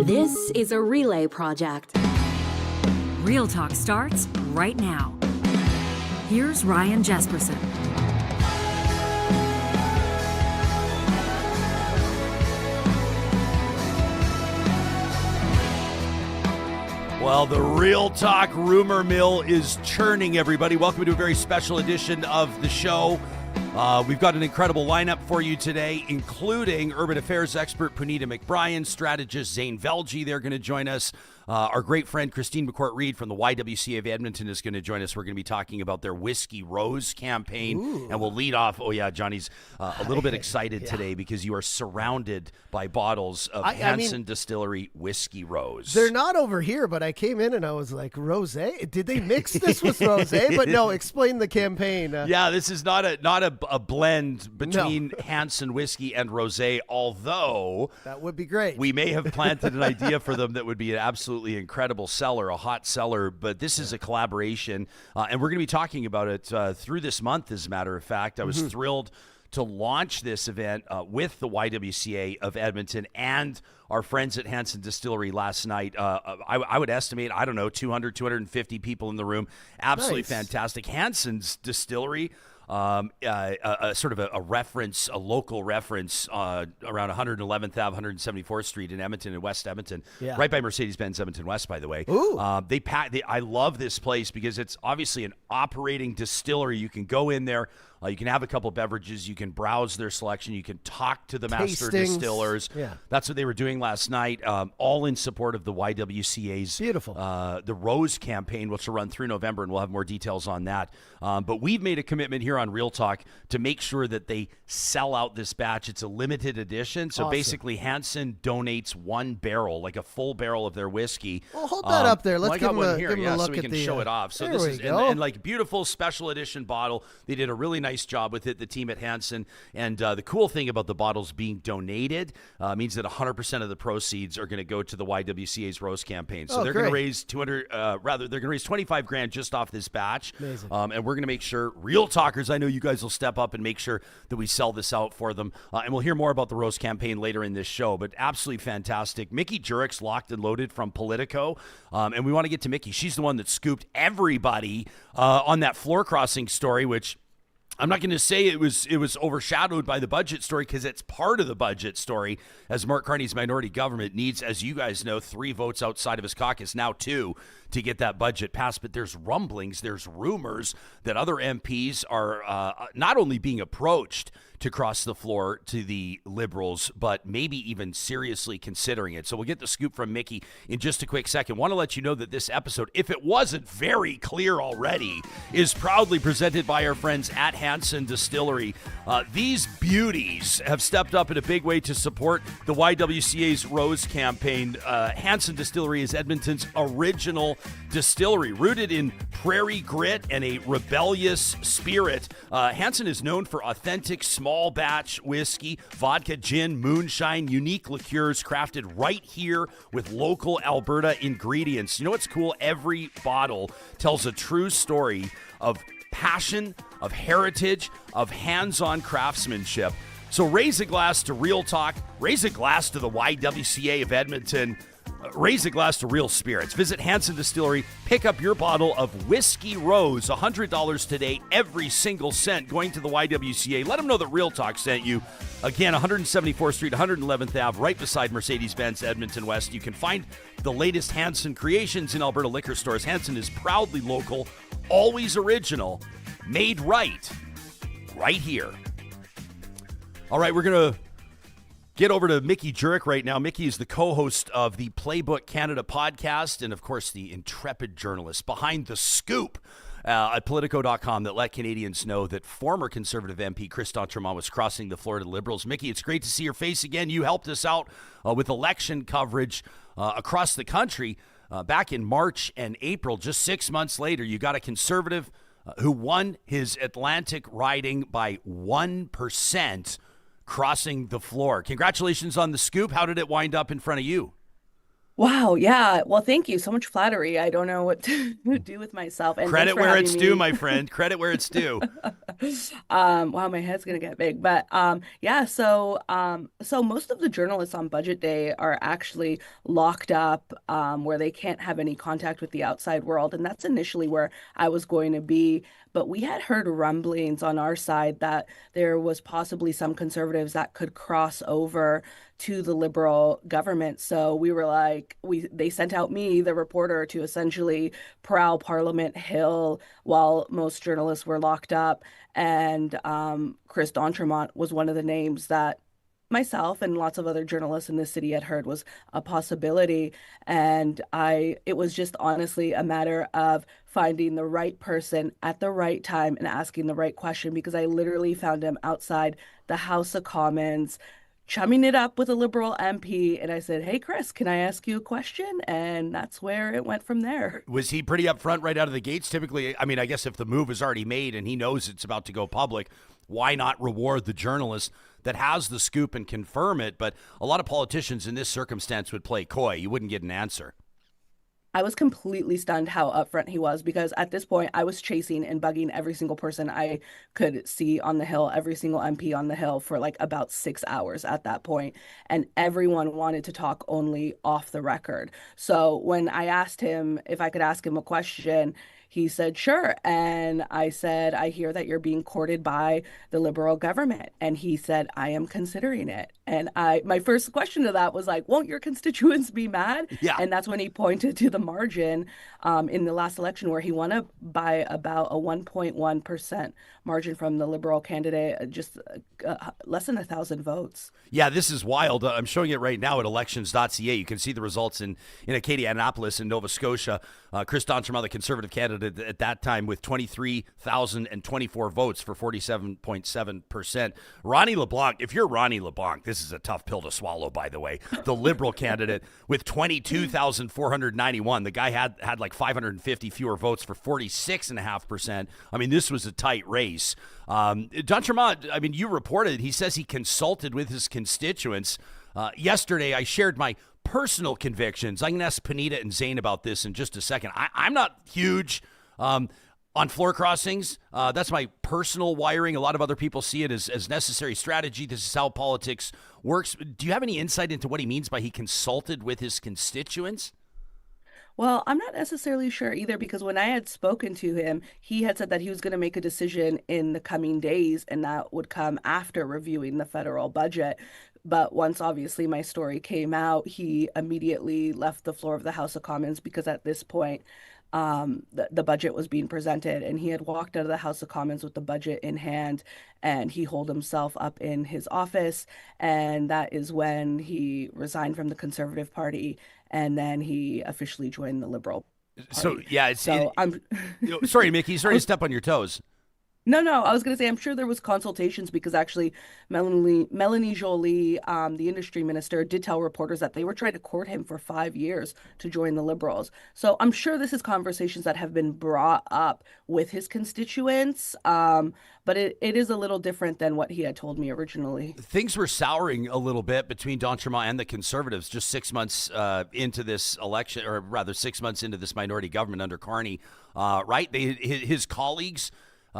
This is a relay project. Real Talk starts right now. Here's Ryan Jesperson. Well, the Real Talk Rumour Mill is churning, everybody. Welcome to a very special edition of the show. We've got an incredible lineup for you today, including urban affairs expert Puneeta and McBryan, strategist Zain Velji. They're going to join us. Our great friend Christine McCourt-Reid from the YWCA of Edmonton is going to join us. We're going to be talking about their Whisky Rose campaign. Ooh. And we'll lead off. Oh, yeah, Johnny's a little bit excited today because you are surrounded by bottles of Hansen Distillery Whisky Rose. They're not over here, but I came in and I was like, rosé? Did they mix this with rosé? But no, explain the campaign. Yeah, this is not a blend between Hansen whiskey and rosé, although that would be great. We may have planted an idea for them that would be an absolutely incredible seller, a hot seller, but this is a collaboration, and we're going to be talking about it through this month, as a matter of fact. I was thrilled to launch this event with the YWCA of Edmonton and our friends at Hansen Distillery last night. I would estimate, 200, 250 people in the room. Absolutely fantastic. Hansen's Distillery, sort of a reference, a local reference around 111th Ave, 174th Street in Edmonton, in West Edmonton, right by Mercedes-Benz Edmonton West, by the way. I love this place because it's obviously an operating distillery. You can go in there. You can have a couple beverages. You can browse their selection. You can talk to the master distillers. Yeah. That's what they were doing last night, all in support of the YWCA's the Rose campaign, which will run through November, and we'll have more details on that. But we've made a commitment here on Real Talk to make sure that they sell out this batch. It's a limited edition. So basically, Hansen donates one barrel, like a full barrel of their whiskey. Well, hold that up there. Let's give them a look so we can at show it off. So this is and like beautiful special edition bottle. They did a really nice job with it, the team at Hansen. And the cool thing about the bottles being donated means that 100% of the proceeds are going to go to the YWCA's Rose campaign. So they're going to raise they're going to raise $25,000 just off this batch. Amazing. And we're going to make sure, Real Talkers, I know you guys will step up and make sure that we sell this out for them. And we'll hear more about the Rose campaign later in this show, but absolutely fantastic. Mickey Djuric's locked and loaded from Politico. And we want to get to Mickey. She's the one that scooped everybody on that floor crossing story, which I'm not going to say it was overshadowed by the budget story because it's part of the budget story, as Mark Carney's minority government needs, as you guys know, 3 votes outside of his caucus, now 2, to get that budget passed. But there's rumblings, there's rumors that other MPs are not only being approached to cross the floor to the Liberals, but maybe even seriously considering it. So we'll get the scoop from Mickey in just a quick second. Want to let you know that this episode, if it wasn't very clear already, is proudly presented by our friends at Hansen Distillery. These beauties have stepped up in a big way to support the YWCA's Rose campaign. Hansen Distillery is Edmonton's original distillery, rooted in prairie grit and a rebellious spirit. Hansen is known for authentic small batch whiskey, vodka, gin, moonshine, unique liqueurs crafted right here with local Alberta ingredients. You know what's cool? Every bottle tells a true story of passion, of heritage, of hands-on craftsmanship. So raise a glass to Real Talk, raise a glass to the YWCA of Edmonton, raise a glass to real spirits. Visit Hansen Distillery, pick up your bottle of Whisky Rose, $100 today, every single cent going to the YWCA. Let them know that Real Talk sent you. Again, 174th Street, 111th Ave, right beside Mercedes-Benz Edmonton West. You can find the latest Hansen creations in Alberta liquor stores. Hansen is proudly local, always original, made right here. All right, we're going to get over to Mickey Djuric right now. Mickey is the co-host of the Playbook Canada podcast and, of course, the intrepid journalist behind the scoop at Politico.com that let Canadians know that former Conservative MP Chris D'Entremont was crossing the Florida Liberals. Mickey, it's great to see your face again. You helped us out with election coverage across the country back in March and April. Just 6 months later, you got a Conservative who won his Atlantic riding by 1%. Crossing the floor. Congratulations on the scoop. How did it wind up in front of you? Wow, yeah. Well, thank you. So much flattery. I don't know what to do with myself. And thanks Credit for where having it's me. due, my friend. Credit where it's due. Wow, my head's gonna get big. But yeah, so most of the journalists on budget day are actually locked up where they can't have any contact with the outside world. And that's initially where I was going to be. But we had heard rumblings on our side that there was possibly some conservatives that could cross over to the Liberal government. So we were like, they sent out me, the reporter, to essentially prowl Parliament Hill while most journalists were locked up. And Chris D'Entremont was one of the names that myself and lots of other journalists in the city had heard was a possibility. And it was just honestly a matter of finding the right person at the right time and asking the right question, because I literally found him outside the House of Commons chumming it up with a Liberal MP. And I said, "Hey, Chris, can I ask you a question?" And that's where it went from there. Was he pretty upfront right out of the gates? Typically, I mean, I guess if the move is already made and he knows it's about to go public, why not reward the journalist that has the scoop and confirm it? But a lot of politicians in this circumstance would play coy. You wouldn't get an answer. I was completely stunned how upfront he was, because at this point I was chasing and bugging every single person I could see on the Hill, every single MP on the Hill, for like about 6 hours at that point. And everyone wanted to talk only off the record. So when I asked him if I could ask him a question, he said, "Sure." And I said, "I hear that you're being courted by the Liberal government." And he said, "I am considering it." And my first question to that was like, "Won't your constituents be mad?" Yeah. And that's when he pointed to the margin in the last election, where he won by about a 1.1% margin from the Liberal candidate, just less than 1,000 votes. Yeah, this is wild. I'm showing it right now at elections.ca. You can see the results in Acadia, Annapolis, and Nova Scotia. Chris D'Entremont, the Conservative candidate at that time, with 23,024 votes for 47.7%. Ronnie LeBlanc, if you're Ronnie LeBlanc, this is a tough pill to swallow, by the way. The Liberal candidate with 22,491. The guy had like 550 fewer votes for 46.5%. I mean, this was a tight race. D'Entremont, I mean, you reported, he says he consulted with his constituents. Yesterday, I shared my personal convictions. I'm going to ask Puneeta and Zain about this in just a second. I'm not huge on floor crossings. That's my personal wiring. A lot of other people see it as necessary strategy. This is how politics works. Do you have any insight into what he means by he consulted with his constituents? Well, I'm not necessarily sure either, because when I had spoken to him, he had said that he was going to make a decision in the coming days, and that would come after reviewing the federal budget. But once obviously my story came out, he immediately left the floor of the House of Commons, because at this point, the budget was being presented, and he had walked out of the House of Commons with the budget in hand, and he holed himself up in his office. And that is when he resigned from the Conservative Party, and then he officially joined the Liberal Party. So, yeah. I'm sorry, Mickey. Sorry to step on your toes. No, I was going to say, I'm sure there was consultations, because actually Melanie Joly, the industry minister, did tell reporters that they were trying to court him for 5 years to join the Liberals. So I'm sure this is conversations that have been brought up with his constituents, but it is a little different than what he had told me originally. Things were souring a little bit between D'Entremont and the Conservatives just 6 months into this election, or rather 6 months into this minority government under Carney, right? His colleagues...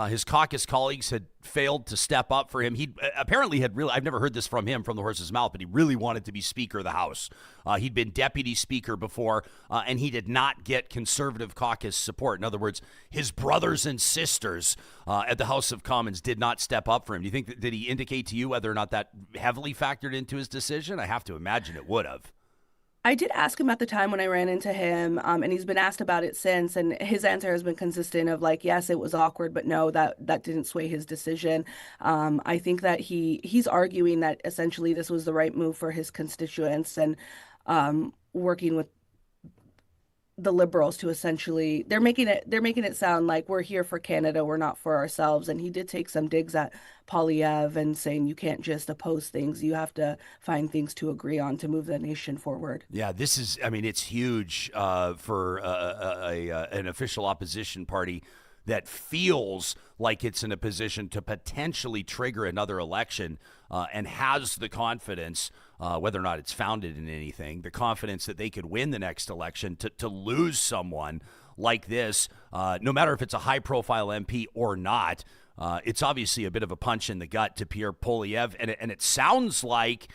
his caucus colleagues had failed to step up for him. He apparently had really, I've never heard this from him from the horse's mouth, but he really wanted to be Speaker of the House. He'd been Deputy Speaker before, and he did not get Conservative caucus support. In other words, his brothers and sisters at the House of Commons did not step up for him. Do you think, did he indicate to you whether or not that heavily factored into his decision? I have to imagine it would have. I did ask him at the time when I ran into him, and he's been asked about it since, and his answer has been consistent of like, yes, it was awkward, but no, that didn't sway his decision. I think that he's arguing that essentially this was the right move for his constituents, and working with the Liberals to essentially, they're making it sound like we're here for Canada, we're not for ourselves. And he did take some digs at Poilievre and saying you can't just oppose things, you have to find things to agree on to move the nation forward. Yeah, this is, I mean, it's huge for an official opposition party that feels like it's in a position to potentially trigger another election and has the confidence, whether or not it's founded in anything, the confidence that they could win the next election, to lose someone like this, no matter if it's a high-profile MP or not. It's obviously a bit of a punch in the gut to Pierre Poilievre, and it sounds like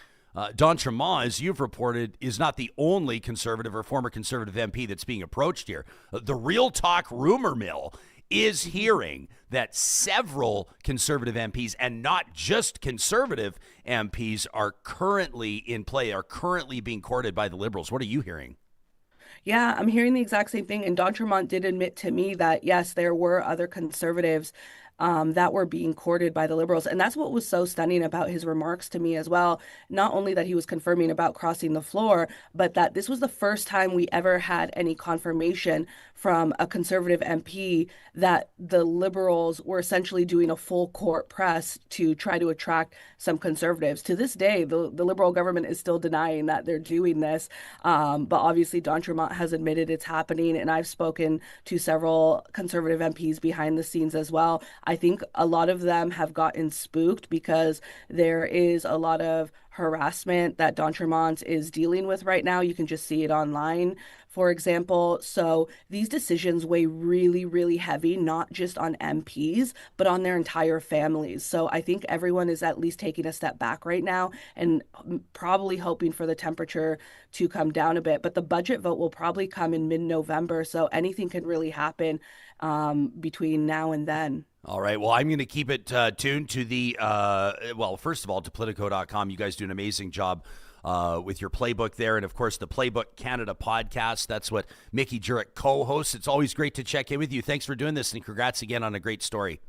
D'Entremont, as you've reported, is not the only Conservative or former Conservative MP that's being approached here. The Real Talk Rumour Mill is hearing that several Conservative MPs, and not just Conservative MPs, are currently in play, are currently being courted by the Liberals. What are you hearing? Yeah, I'm hearing the exact same thing. And D'Entremont did admit to me that, yes, there were other Conservatives that were being courted by the Liberals. And that's what was so stunning about his remarks to me as well. Not only that he was confirming about crossing the floor, but that this was the first time we ever had any confirmation from a Conservative MP that the Liberals were essentially doing a full court press to try to attract some Conservatives. To this day, the Liberal government is still denying that they're doing this. But obviously, D'Entremont has admitted it's happening. And I've spoken to several Conservative MPs behind the scenes as well. I think a lot of them have gotten spooked because there is a lot of harassment that D'Entremont is dealing with right now. You can just see it online, for example. So these decisions weigh really, really heavy, not just on MPs, but on their entire families. So I think everyone is at least taking a step back right now and probably hoping for the temperature to come down a bit. But the budget vote will probably come in mid-November. So anything can really happen between now and then. All right. Well, I'm going to keep it tuned to the, first of all, to Politico.com. You guys do an amazing job with your playbook there. And, of course, the Playbook Canada podcast. That's what Mickey Djuric co-hosts. It's always great to check in with you. Thanks for doing this, and congrats again on a great story.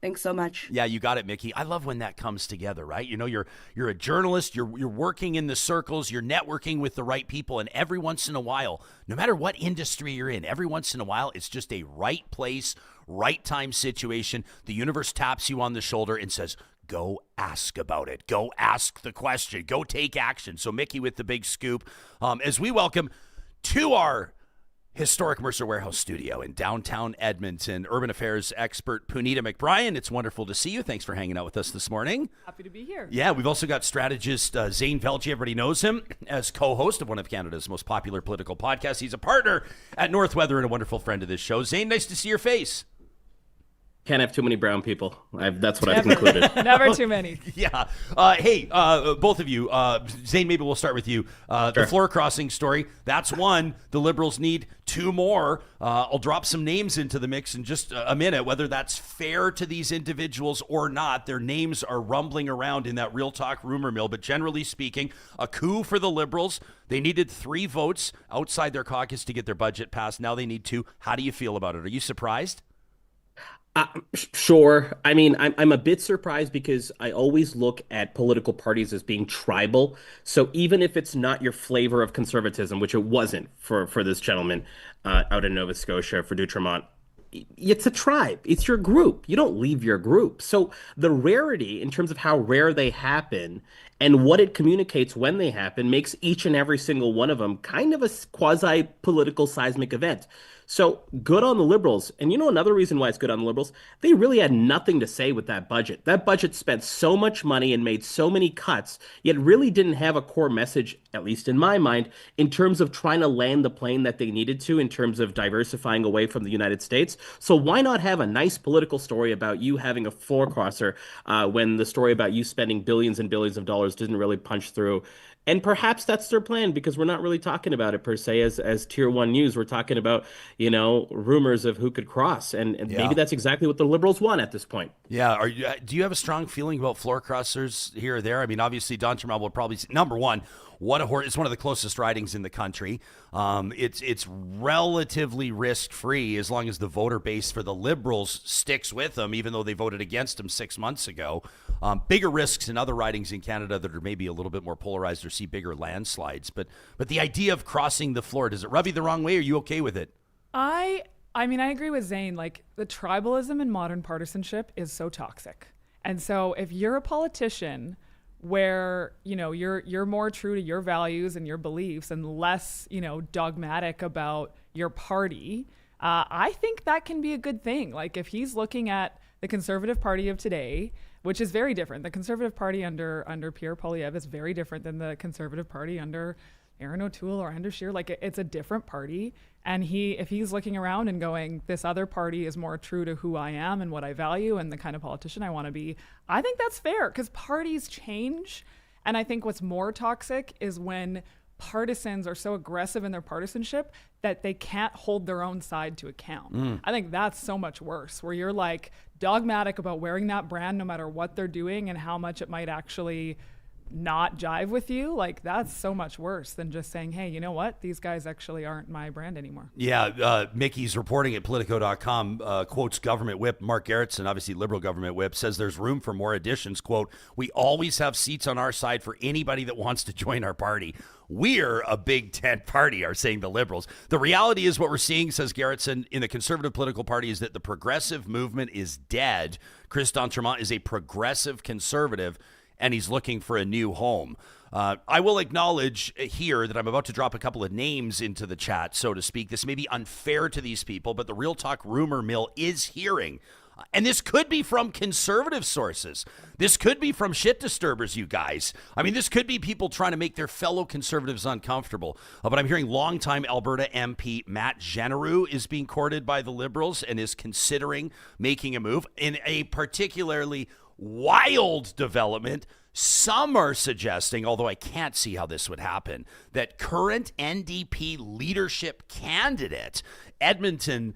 Thanks so much. Yeah, you got it, Mickey. I love when that comes together, right? You know, you're a journalist, you're working in the circles, you're networking with the right people, and every once in a while, no matter what industry you're in, every once in a while, it's just a right place, right time situation. The universe taps you on the shoulder and says, go ask about it. Go ask the question. Go take action. So Mickey with the big scoop. As we welcome to our historic Mercer Warehouse studio in downtown Edmonton, urban affairs expert Puneeta McBryan. It's wonderful to see you. Thanks for hanging out with us this morning. Happy to be here. Yeah, we've also got strategist Zain Velji. Everybody knows him as co-host of one of Canada's most popular political podcasts. He's a partner at North Weather and a wonderful friend of this show. Zain, nice to see your face. Can't have too many brown people. That's what I've concluded. Never too many. Yeah. Hey, both of you. Zain, maybe we'll start with you. Sure. The floor crossing story. That's one. The Liberals need two more. I'll drop some names into the mix in just a minute. Whether that's fair to these individuals or not, their names are rumbling around in that Real Talk Rumour Mill. But generally speaking, a coup for the Liberals. They needed 3 votes outside their caucus to get their budget passed. Now they need 2. How do you feel about it? Are you surprised? Sure. I mean, I'm a bit surprised because I always look at political parties as being tribal. So even if it's not your flavor of conservatism, which it wasn't for this gentleman out in Nova Scotia, for D'Entremont, it's a tribe. It's your group. You don't leave your group. So the rarity in terms of how rare they happen and what it communicates when they happen makes each and every single one of them kind of a quasi-political seismic event. So good on the Liberals. And you know another reason why it's good on the Liberals? They really had nothing to say with that budget. That budget spent so much money and made so many cuts, yet really didn't have a core message, at least in my mind, in terms of trying to land the plane that they needed to, in terms of diversifying away from the United States. So why not have a nice political story about you having a floor crosser when the story about you spending billions and billions of dollars didn't really punch through? And perhaps that's their plan, because we're not really talking about it per se as tier 1 news. We're talking about, rumors of who could cross. And maybe that's exactly what the Liberals want at this point. Yeah. Do you have a strong feeling about floor crossers here or there? I mean, obviously, D'Entremont will probably, number one, it's one of the closest ridings in the country. It's relatively risk-free as long as the voter base for the Liberals sticks with them, even though they voted against them 6 months ago. Bigger risks in other ridings in Canada that are maybe a little bit more polarized or see bigger landslides. But the idea of crossing the floor, does it rub you the wrong way? Are you okay with it? I mean, I agree with Zain. Like, the tribalism in modern partisanship is so toxic. And so if you're a politician where, you're more true to your values and your beliefs and less, dogmatic about your party, I think that can be a good thing. Like if he's looking at the Conservative Party of today, which is very different. The Conservative Party under Pierre Poilievre is very different than the Conservative Party under Aaron O'Toole or Andrew Scheer. Like it's a different party. And if he's looking around and going, this other party is more true to who I am and what I value and the kind of politician I want to be, I think that's fair because parties change. And I think what's more toxic is when partisans are so aggressive in their partisanship that they can't hold their own side to account. I think that's so much worse, where you're like dogmatic about wearing that brand no matter what they're doing and how much it might actually not jive with you. Like that's so much worse than just saying, hey, you know what? These guys actually aren't my brand anymore. Yeah, Mickey's reporting at Politico.com, quotes government whip Mark Garrettson, obviously Liberal government whip, says there's room for more additions. Quote, we always have seats on our side for anybody that wants to join our party. We're a big tent party, are saying the Liberals. The reality is what we're seeing, says Garrettson, in the Conservative political party is that the progressive movement is dead. Chris d'Entremont is a progressive conservative, and he's looking for a new home. I will acknowledge here that I'm about to drop a couple of names into the chat, so to speak. This may be unfair to these people, but the Real Talk Rumour Mill is hearing, and this could be from conservative sources. This could be from shit disturbers, you guys. I mean, this could be people trying to make their fellow conservatives uncomfortable. But I'm hearing longtime Alberta MP Matt Genereux is being courted by the Liberals and is considering making a move in a particularly wild development. Some are suggesting, although I can't see how this would happen, that current NDP leadership candidate, Edmonton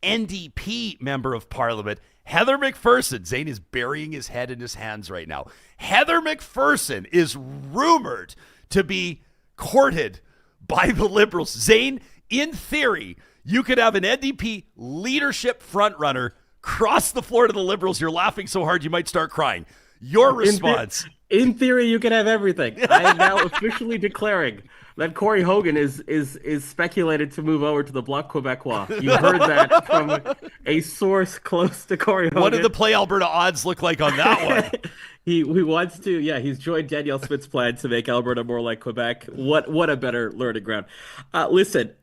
NDP member of Parliament, Heather McPherson, Zain is burying his head in his hands right now. Heather McPherson is rumored to be courted by the Liberals. Zain, in theory, you could have an NDP leadership frontrunner cross the floor to the Liberals. You're laughing so hard you might start crying. Your response? In theory, you can have everything. I am now officially declaring that Corey Hogan is speculated to move over to the Bloc Québécois. You heard that from a source close to Corey Hogan. What did the Play Alberta odds look like on that one? He wants to, he's joined Danielle Smith's plan to make Alberta more like Quebec. What a better learning ground. Listen,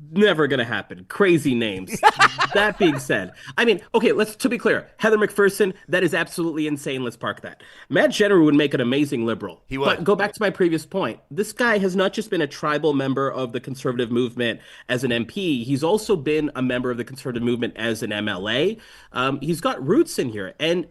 never going to happen. Crazy names. That being said, I mean, okay, to be clear, Heather McPherson, that is absolutely insane. Let's park that. Matt Genereux would make an amazing Liberal. He would. But go back to my previous point. This guy has not just been a tribal member of the Conservative movement as an MP, he's also been a member of the Conservative movement as an MLA. He's got roots in here, and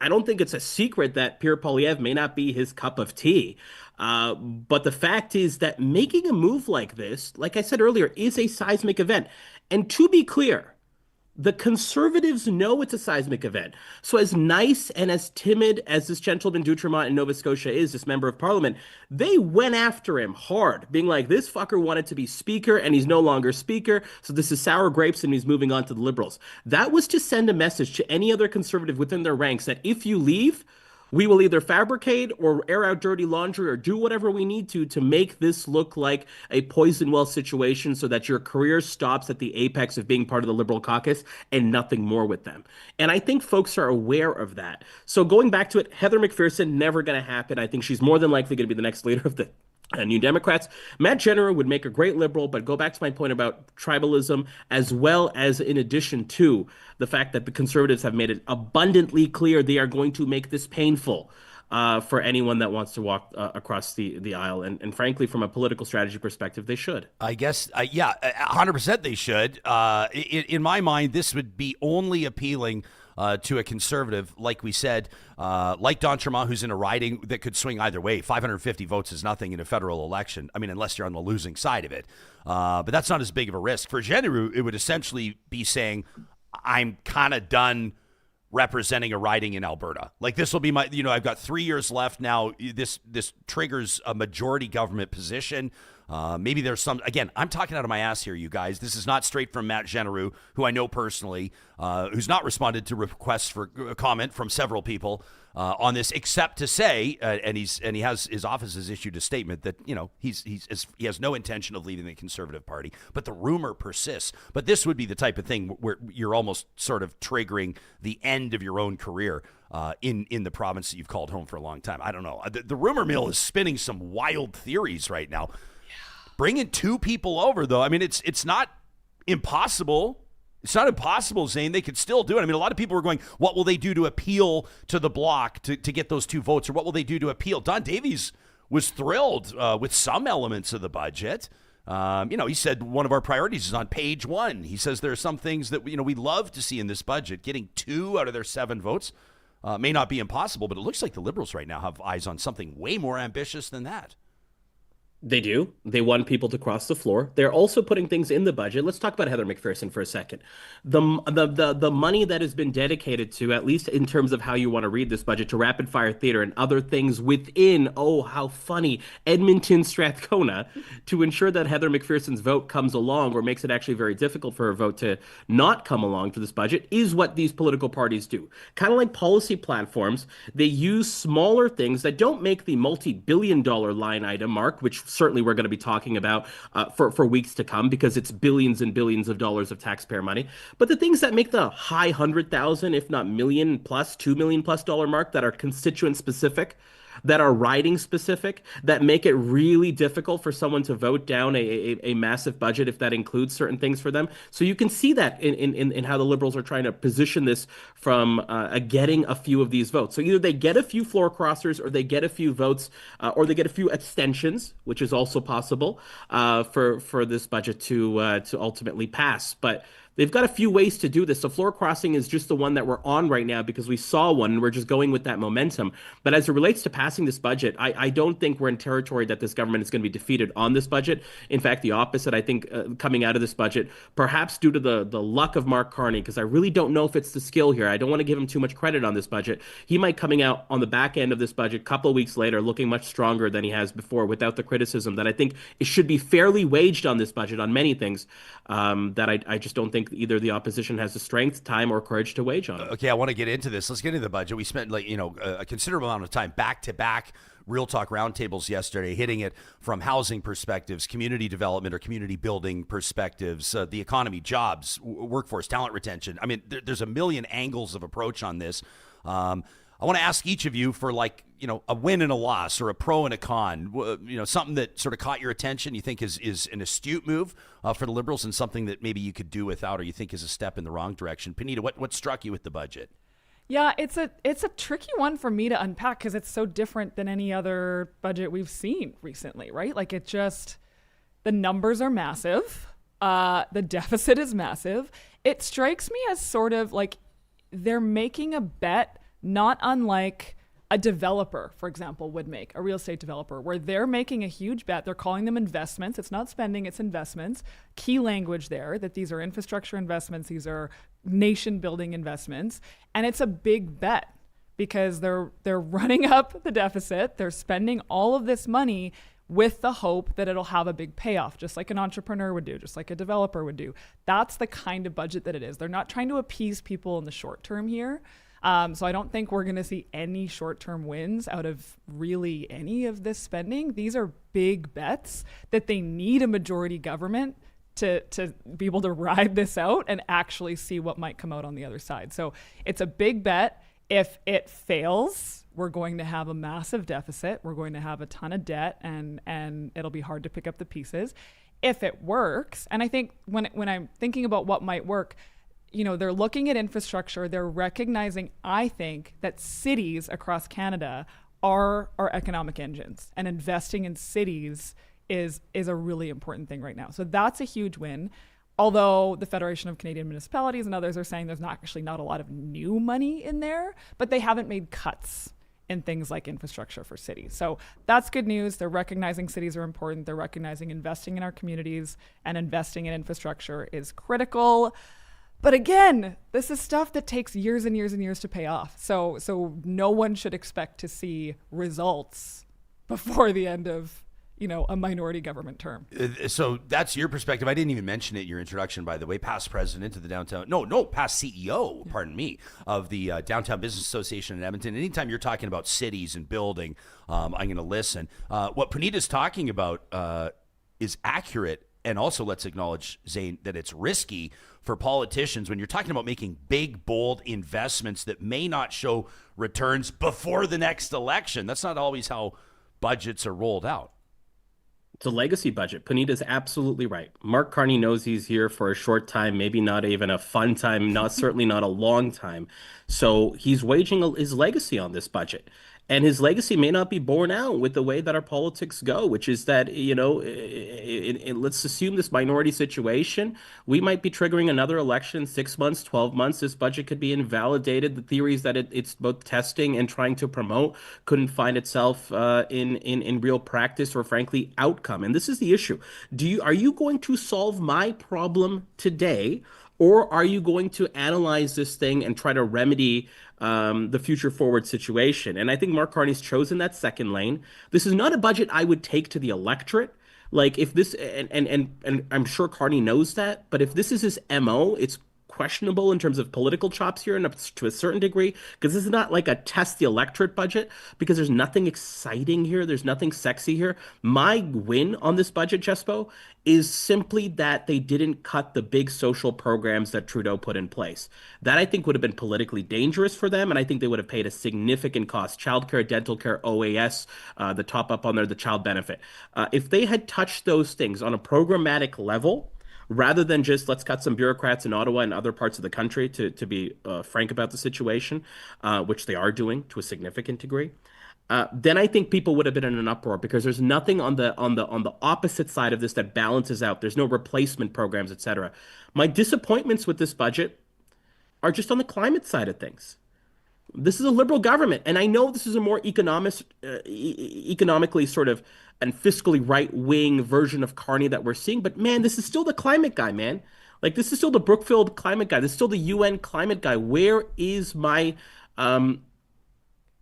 I don't think it's a secret that Pierre Poilievre may not be his cup of tea. But the fact is that making a move like this, like I said earlier, is a seismic event. And to be clear, the Conservatives know it's a seismic event. So as nice and as timid as this gentleman d'Outremont in Nova Scotia is, this member of parliament, they went after him hard, being like, this fucker wanted to be speaker and he's no longer speaker. So this is sour grapes and he's moving on to the Liberals. That was to send a message to any other Conservative within their ranks that if you leave, we will either fabricate or air out dirty laundry or do whatever we need to make this look like a poison well situation so that your career stops at the apex of being part of the Liberal caucus and nothing more with them. And I think folks are aware of that. So going back to it, Heather McPherson, never going to happen. I think she's more than likely going to be the next leader of the New Democrats. Matt Genereux would make a great Liberal, but go back to my point about tribalism, as well as in addition to the fact that the Conservatives have made it abundantly clear they are going to make this painful for anyone that wants to walk across the aisle. And frankly, from a political strategy perspective, they should. I guess, 100% they should. In my mind, this would be only appealing to a Conservative, like we said, like d'Entremont, who's in a riding that could swing either way. 550 votes is nothing in a federal election. I mean, unless you're on the losing side of it. But that's not as big of a risk. For Genereux, it would essentially be saying, I'm kind of done representing a riding in Alberta. Like, this will be my, I've got 3 years left now. This triggers a majority government position. Maybe there's some, again, I'm talking out of my ass here, you guys. This is not straight from Matt Genereux, who I know personally, who's not responded to requests for comment from several people on this, except to say, and his office has issued a statement that, he has no intention of leaving the Conservative Party, but the rumor persists. But this would be the type of thing where you're almost sort of triggering the end of your own career in the province that you've called home for a long time. I don't know. The rumor mill is spinning some wild theories right now. Bringing two people over, though, I mean, it's not impossible. It's not impossible, Zain. They could still do it. I mean, a lot of people were going, what will they do to appeal to the bloc to get those 2 votes? Or what will they do to appeal? Don Davies was thrilled with some elements of the budget. He said one of our priorities is on page 1. He says there are some things that, we'd love to see in this budget. Getting 2 out of their 7 votes may not be impossible, but it looks like the Liberals right now have eyes on something way more ambitious than that. They do. They want people to cross the floor. They're also putting things in the budget. Let's talk about Heather McPherson for a second. The money that has been dedicated to, at least in terms of how you want to read this budget, to rapid fire theater and other things within, oh, how funny, Edmonton Strathcona, to ensure that Heather McPherson's vote comes along or makes it actually very difficult for her vote to not come along for this budget, is what these political parties do. Kind of like policy platforms, they use smaller things that don't make the multi-billion-dollar line item mark, which certainly we're going to be talking about for weeks to come, because it's billions and billions of dollars of taxpayer money. But the things that make the high 100,000, if not million plus, $2 million plus mark, that are constituent specific, that are riding specific, that make it really difficult for someone to vote down a massive budget if that includes certain things for them. So you can see that in how the Liberals are trying to position this from getting a few of these votes. So either they get a few floor crossers, or they get a few votes, or they get a few abstentions, which is also possible for this budget to ultimately pass. But they've got a few ways to do this. So floor crossing is just the one that we're on right now because we saw one and we're just going with that momentum. But as it relates to passing this budget, I don't think we're in territory that this government is going to be defeated on this budget. In fact, the opposite, I think, coming out of this budget, perhaps due to the luck of Mark Carney, because I really don't know if it's the skill here. I don't want to give him too much credit on this budget. He might coming out on the back end of this budget a couple of weeks later looking much stronger than he has before, without the criticism that I think it should be fairly waged on this budget on many things that I just don't think either the opposition has the strength, time, or courage to wage on it. Okay, I want to get into this. Let's get into the budget. We spent a considerable amount of time back-to-back Real Talk roundtables yesterday, hitting it from housing perspectives, community development or community building perspectives, the economy, jobs, workforce, talent retention. I mean, there's a million angles of approach on this. I want to ask each of you for a win and a loss, or a pro and a con, something that sort of caught your attention, you think is an astute move for the Liberals, and something that maybe you could do without, or you think is a step in the wrong direction. Puneeta, what struck you with the budget? Yeah, it's a tricky one for me to unpack because it's so different than any other budget we've seen recently, right? Like, the numbers are massive. The deficit is massive. It strikes me as sort of like they're making a bet, not unlike a developer, for example, would make, a real estate developer, where they're making a huge bet. They're calling them investments. It's not spending, it's investments. Key language there, that these are infrastructure investments, these are nation building investments. And it's a big bet because they're running up the deficit. They're spending all of this money with the hope that it'll have a big payoff, just like an entrepreneur would do, just like a developer would do. That's the kind of budget that it is. They're not trying to appease people in the short term here. So I don't think we're going to see any short-term wins out of really any of this spending. These are big bets that they need a majority government to be able to ride this out and actually see what might come out on the other side. So it's a big bet. If it fails, we're going to have a massive deficit. We're going to have a ton of debt, and it'll be hard to pick up the pieces. If it works, and I think when I'm thinking about what might work, they're looking at infrastructure. They're recognizing, I think, that cities across Canada are our economic engines, and investing in cities is a really important thing right now. So that's a huge win. Although the Federation of Canadian Municipalities and others are saying there's not a lot of new money in there, but they haven't made cuts in things like infrastructure for cities. So that's good news. They're recognizing cities are important. They're recognizing investing in our communities and investing in infrastructure is critical. But again, this is stuff that takes years and years and years to pay off. So no one should expect to see results before the end of, a minority government term. So that's your perspective. I didn't even mention it in your introduction, by the way. Past president of the past CEO, pardon me, of the Downtown Business Association in Edmonton. Anytime you're talking about cities and building, I'm going to listen. What Puneeta's talking about is accurate. And also, let's acknowledge, Zain, that it's risky for politicians when you're talking about making big, bold investments that may not show returns before the next election. That's not always how budgets are rolled out. It's a legacy budget. Puneeta's absolutely right. Mark Carney knows he's here for a short time, maybe not even a fun time, certainly not a long time. So he's waging his legacy on this budget. And his legacy may not be borne out with the way that our politics go, which is that, let's assume this minority situation. We might be triggering another election, 6 months, 12 months. This budget could be invalidated. The theories that it's both testing and trying to promote couldn't find itself in real practice or, frankly, outcome. And this is the issue. Are you going to solve my problem today? Or are you going to analyze this thing and try to remedy the future forward situation? And I think Mark Carney's chosen that second lane. This is not a budget I would take to the electorate. Like if this, and I'm sure Carney knows that, but if this is his MO, it's questionable in terms of political chops here and to a certain degree, because this is not like a test the electorate budget, because there's nothing exciting here. There's nothing sexy here. My win on this budget, Jespo, is simply that they didn't cut the big social programs that Trudeau put in place. That I think would have been politically dangerous for them, and I think they would have paid a significant cost. Childcare, dental care, OAS, the top up on there, the child benefit. If they had touched those things on a programmatic level, rather than just let's cut some bureaucrats in Ottawa and other parts of the country, to be frank about the situation, which they are doing to a significant degree, then I think people would have been in an uproar, because there's nothing on the opposite side of this that balances out. There's no replacement programs, etc. My disappointments with this budget are just on the climate side of things. This is a Liberal government, and I know this is a more economically sort of and fiscally right-wing version of Carney that we're seeing, but man, this is still the climate guy, man. Like, this is still the Brookfield climate guy. This is still the UN climate guy. Where is my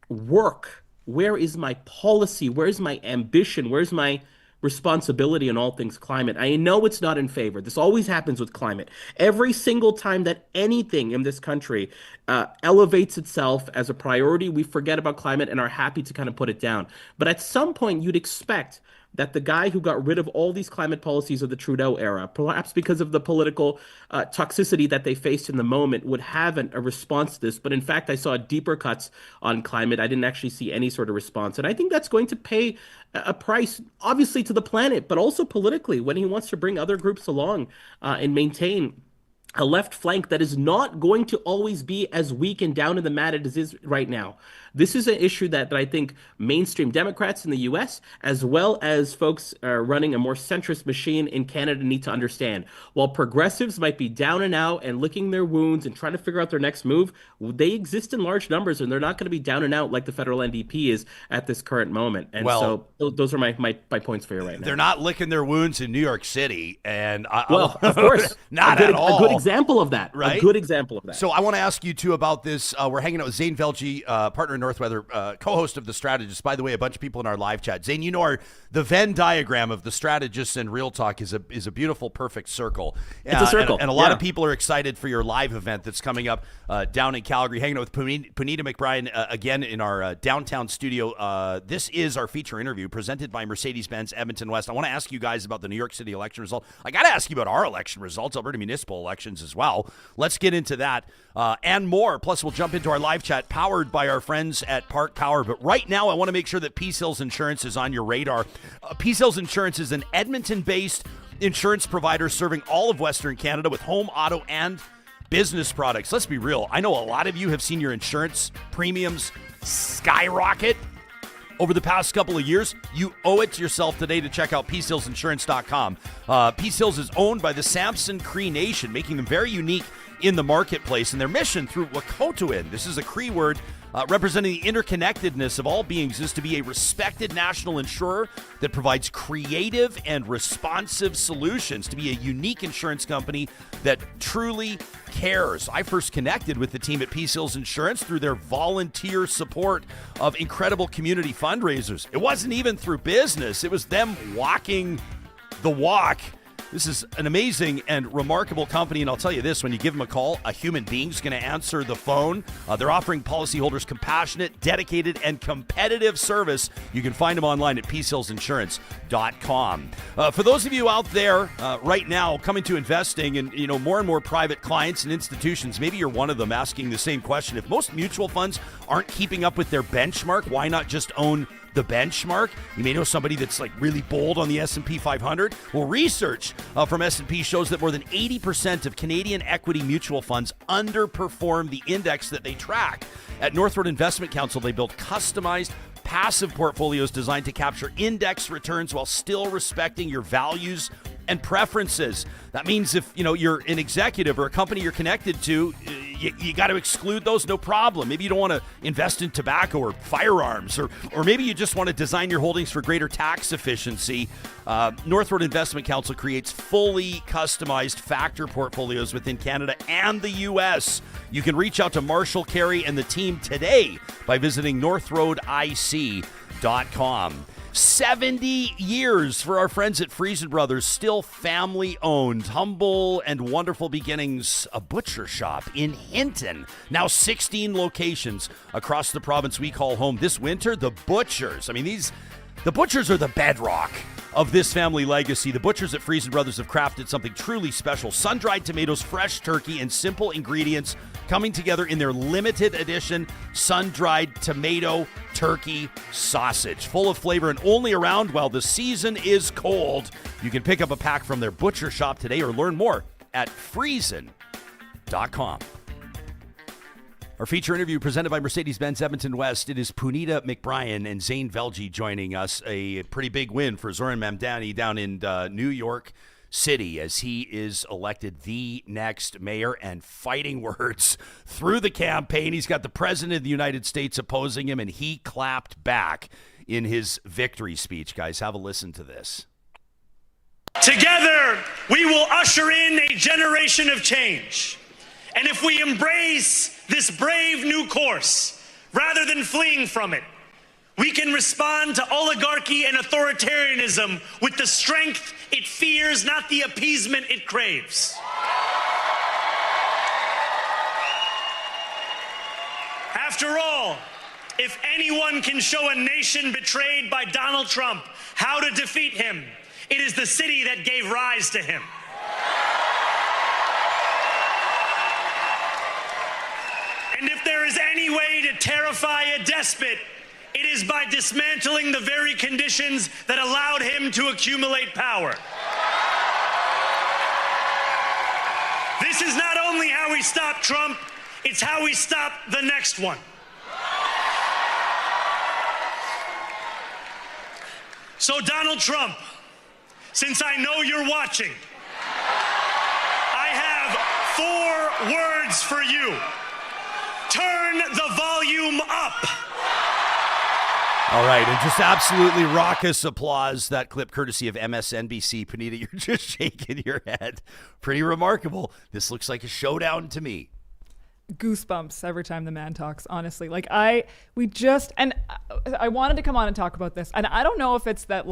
work? Where is my policy? Where is my ambition? Where's my responsibility in all things climate? I know it's not in favor. This always happens with climate. Every single time that anything in this country elevates itself as a priority, we forget about climate and are happy to kind of put it down. But at some point, you'd expect that the guy who got rid of all these climate policies of the Trudeau era, perhaps because of the political toxicity that they faced in the moment, would have a response to this. But in fact, I saw deeper cuts on climate. I didn't actually see any sort of response. And I think that's going to pay a price, obviously, to the planet, but also politically, when he wants to bring other groups along and maintain a left flank that is not going to always be as weak and down in the mat as it is right now. This is an issue that I think mainstream Democrats in the U.S., as well as folks running a more centrist machine in Canada, need to understand. While progressives might be down and out and licking their wounds and trying to figure out their next move, they exist in large numbers, and they're not going to be down and out like the federal NDP is at this current moment. And so those are my points for you right now. They're not licking their wounds in New York City, and of course, not at all. A good example of that, right? A good example of that. So I want to ask you too about this. We're hanging out with Zain Velji, partner in Northweather, co-host of The Strategists. By the way, a bunch of people in our live chat. Zain, you know the Venn diagram of The Strategists and Real Talk is a beautiful, perfect circle. It's a circle. And a lot of people are excited for your live event that's coming up down in Calgary. Hanging out with Puneeta McBryan again in our downtown studio. This is our feature interview presented by Mercedes-Benz Edmonton West. I want to ask you guys about the New York City election result. I got to ask you about our election results, Alberta municipal elections as well. Let's get into that and more. Plus, we'll jump into our live chat powered by our friends at Park Power. But right now, I want to make sure that Peace Hills Insurance is on your radar. Peace Hills Insurance is an Edmonton-based insurance provider serving all of Western Canada with home, auto, and business products. Let's be real. I know a lot of you have seen your insurance premiums skyrocket over the past couple of years. You owe it to yourself today to check out peacehillsinsurance.com. Peace Hills is owned by the Samson Cree Nation, making them very unique in the marketplace. And their mission through Wahkotoin, this is a Cree word representing the interconnectedness of all beings, is to be a respected national insurer that provides creative and responsive solutions, to be a unique insurance company that truly cares. I first connected with the team at Peace Hills Insurance through their volunteer support of incredible community fundraisers. It wasn't even through business. It was them walking the walk This is an amazing and remarkable company, and I'll tell you this, when you give them a call, a human being's going to answer the phone. They're offering policyholders compassionate, dedicated, and competitive service. You can find them online at peacehillsinsurance.com. For those of you out there right now coming to investing and, more and more private clients and institutions, maybe you're one of them asking the same question. If most mutual funds aren't keeping up with their benchmark, why not just own the benchmark? You may know somebody that's like really bold on the S&P 500. Well, research from S&P shows that more than 80% of Canadian equity mutual funds underperform the index that they track. At Northwood Investment Council, they build customized passive portfolios designed to capture index returns while still respecting your values and preferences. That means if you're an executive or a company you're connected to, you got to exclude those, no problem. Maybe you don't want to invest in tobacco or firearms, or maybe you just want to design your holdings for greater tax efficiency. Northwood Investment Council creates fully customized factor portfolios within Canada and the U.S. You can reach out to Marshall Carey and the team today by visiting northroadic.com. 70 years for our friends at Friesen Brothers, still family-owned, humble and wonderful beginnings, a butcher shop in Hinton. Now 16 locations across the province we call home. This winter, the butchers. The butchers are the bedrock of this family legacy. The butchers at Friesen Brothers have crafted something truly special. Sun-dried tomatoes, fresh turkey, and simple ingredients coming together in their limited edition sun-dried tomato turkey sausage. Full of flavor and only around while the season is cold. You can pick up a pack from their butcher shop today or learn more at friesen.com. Our feature interview presented by Mercedes-Benz Edmonton West. It is Puneeta, McBryan, and Zain Velji joining us. A pretty big win for Zohran Mamdani down in New York City as he is elected the next mayor, and fighting words through the campaign. He's got the president of the United States opposing him, and he clapped back in his victory speech. Guys, have a listen to this. Together, we will usher in a generation of change. And if we embrace this brave new course, rather than fleeing from it, we can respond to oligarchy and authoritarianism with the strength it fears, not the appeasement it craves. After all, if anyone can show a nation betrayed by Donald Trump how to defeat him, it is the city that gave rise to him. And if there is any way to terrify a despot, it is by dismantling the very conditions that allowed him to accumulate power. This is not only how we stop Trump, it's how we stop the next one. So Donald Trump, since I know you're watching, I have 4 words for you. Turn the volume up. All right, and just absolutely raucous applause. That clip courtesy of MSNBC. Puneeta, you're just shaking your head. Pretty remarkable. This looks like a showdown to me. Goosebumps every time the man talks, honestly. I wanted to come on and talk about this. And I don't know if it's that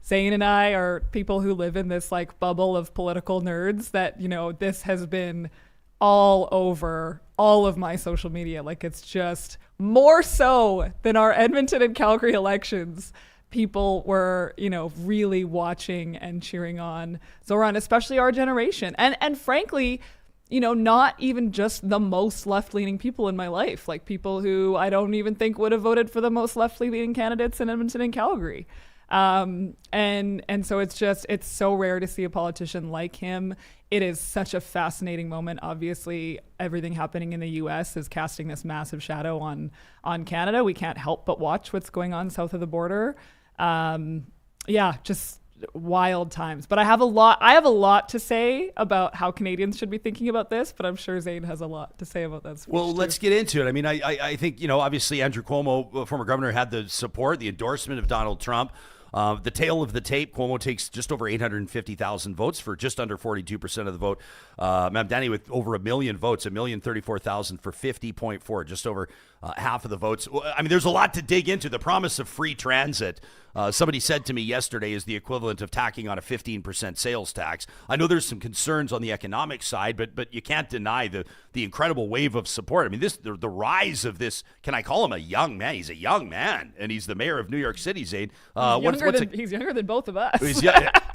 Zain and I are people who live in this bubble of political nerds that, this has been all over all of my social media. It's just more so than our Edmonton and Calgary elections. People were, really watching and cheering on Zohran, especially our generation. And frankly, not even just the most left-leaning people in my life, people who I don't even think would have voted for the most left-leaning candidates in Edmonton and Calgary. And so it's so rare to see a politician like him. It is such a fascinating moment. Obviously, everything happening in the U.S. is casting this massive shadow on Canada. We can't help but watch what's going on south of the border. Just wild times. But I have a lot to say about how Canadians should be thinking about this, but I'm sure Zain has a lot to say about that. Well, let's get into it. I think, obviously Andrew Cuomo, former governor, had the support, the endorsement of Donald Trump. The tail of the tape, Cuomo takes just over 850,000 votes for just under 42% of the vote. Mamdani with over 1 million votes, 1,034,000 for 50.4, just over half of the votes. I mean, there's a lot to dig into. The promise of free transit, somebody said to me yesterday, is the equivalent of tacking on a 15% sales tax. I know there's some concerns on the economic side, but you can't deny the incredible wave of support. I mean, the rise of this, can I call him a young man? He's a young man, and he's the mayor of New York City, Zain. He's younger than both of us.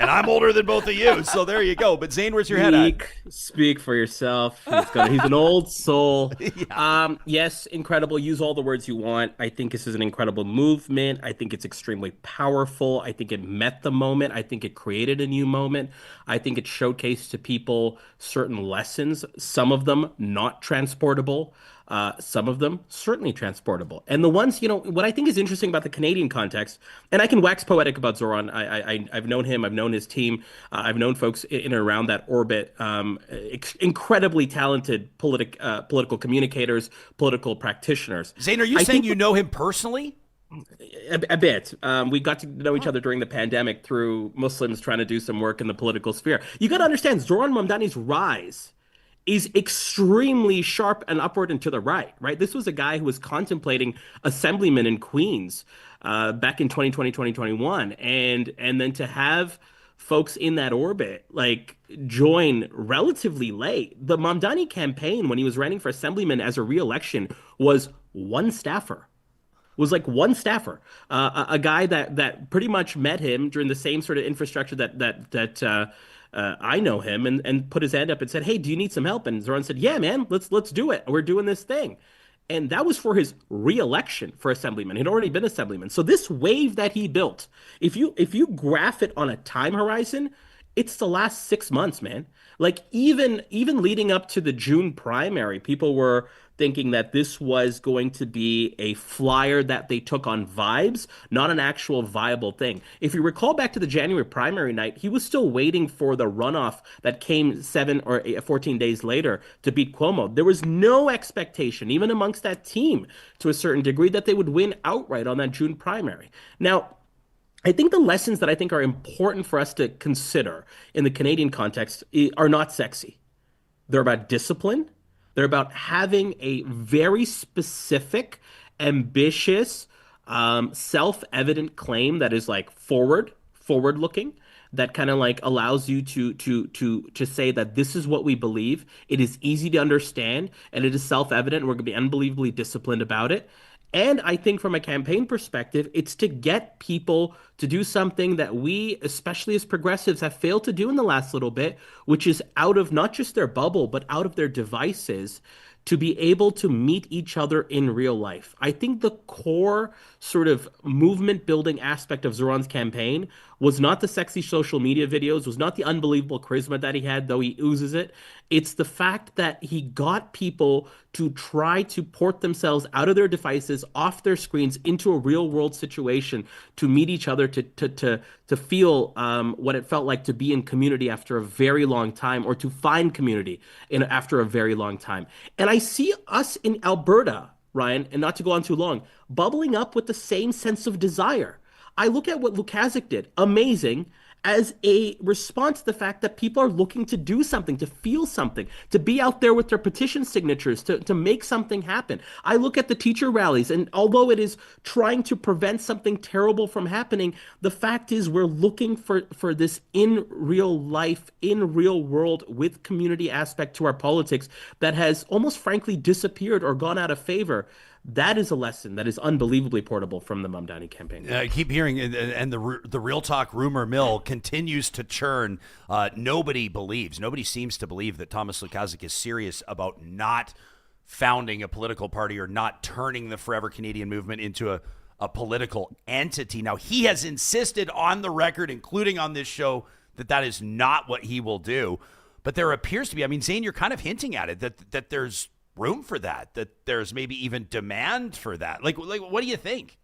And I'm older than both of you, so there you go. But Zain, where's your head at? Speak for yourself. He's an old soul. Yeah. Yes, incredible. Use all the words you want. I think this is an incredible movement. I think it's extremely powerful. I think it met the moment. I think it created a new moment. I think it showcased to people certain lessons, some of them not transportable. Some of them certainly transportable. And the ones, what I think is interesting about the Canadian context, and I can wax poetic about Zohran. I've known him. I've known his team. I've known folks in and around that orbit, incredibly talented political communicators, political practitioners. Zain, are you saying you know him personally? A bit. We got to know each other during the pandemic through Muslims trying to do some work in the political sphere. You got to understand, Zohran Mamdani's rise is extremely sharp and upward and to the right? This was a guy who was contemplating assemblyman in Queens back in 2020, 2021. And then to have folks in that orbit join relatively late. The Mamdani campaign, when he was running for assemblyman as a re-election, was one staffer. A guy that pretty much met him during the same sort of infrastructure that I know him, and put his hand up and said, "Hey, do you need some help?" And Zohran said, "Yeah, man, let's do it. We're doing this thing." And that was for his re-election for assemblyman. He'd already been assemblyman. So this wave that he built, if you graph it on a time horizon, it's the last 6 months, man. Even leading up to the June primary, people were thinking that this was going to be a flyer that they took on vibes, not an actual viable thing. If you recall back to the January primary night, he was still waiting for the runoff that came 7 or 14 days later to beat Cuomo. There was no expectation, even amongst that team, to a certain degree, that they would win outright on that June primary. Now, I think the lessons that I think are important for us to consider in the Canadian context are not sexy. They're about discipline. They're about having a very specific, ambitious, self-evident claim that is forward-looking, that kind of allows you to say that this is what we believe. It is easy to understand, and it is self-evident. We're going to be unbelievably disciplined about it. And I think from a campaign perspective, it's to get people to do something that we, especially as progressives, have failed to do in the last little bit, which is out of not just their bubble, but out of their devices, to be able to meet each other in real life. I think the core sort of movement building aspect of Zohran's campaign was not the sexy social media videos, was not the unbelievable charisma that he had, though he oozes it. It's the fact that he got people to try to port themselves out of their devices, off their screens, into a real world situation, to meet each other, to feel what it felt like to be in community after a very long time, or to find community after a very long time. And I see us in Alberta, Ryan, and not to go on too long, bubbling up with the same sense of desire. I look at what Lukaszuk did, amazing, as a response to the fact that people are looking to do something, to feel something, to be out there with their petition signatures, to make something happen. I look at the teacher rallies, and although it is trying to prevent something terrible from happening, the fact is we're looking for this in real life, in real world, with community aspect to our politics that has almost frankly disappeared or gone out of favor. That is a lesson that is unbelievably portable from the Mamdani campaign. I keep hearing, and the Real Talk Rumour Mill continues to churn. Nobody seems to believe that Thomas Lukaszuk is serious about not founding a political party or not turning the Forever Canadian movement into a political entity. Now, he has insisted on the record, including on this show, that is not what he will do. But there appears to be, I mean, Zain, you're kind of hinting at it, that there's room for that there's maybe even demand for that. Like what do you think?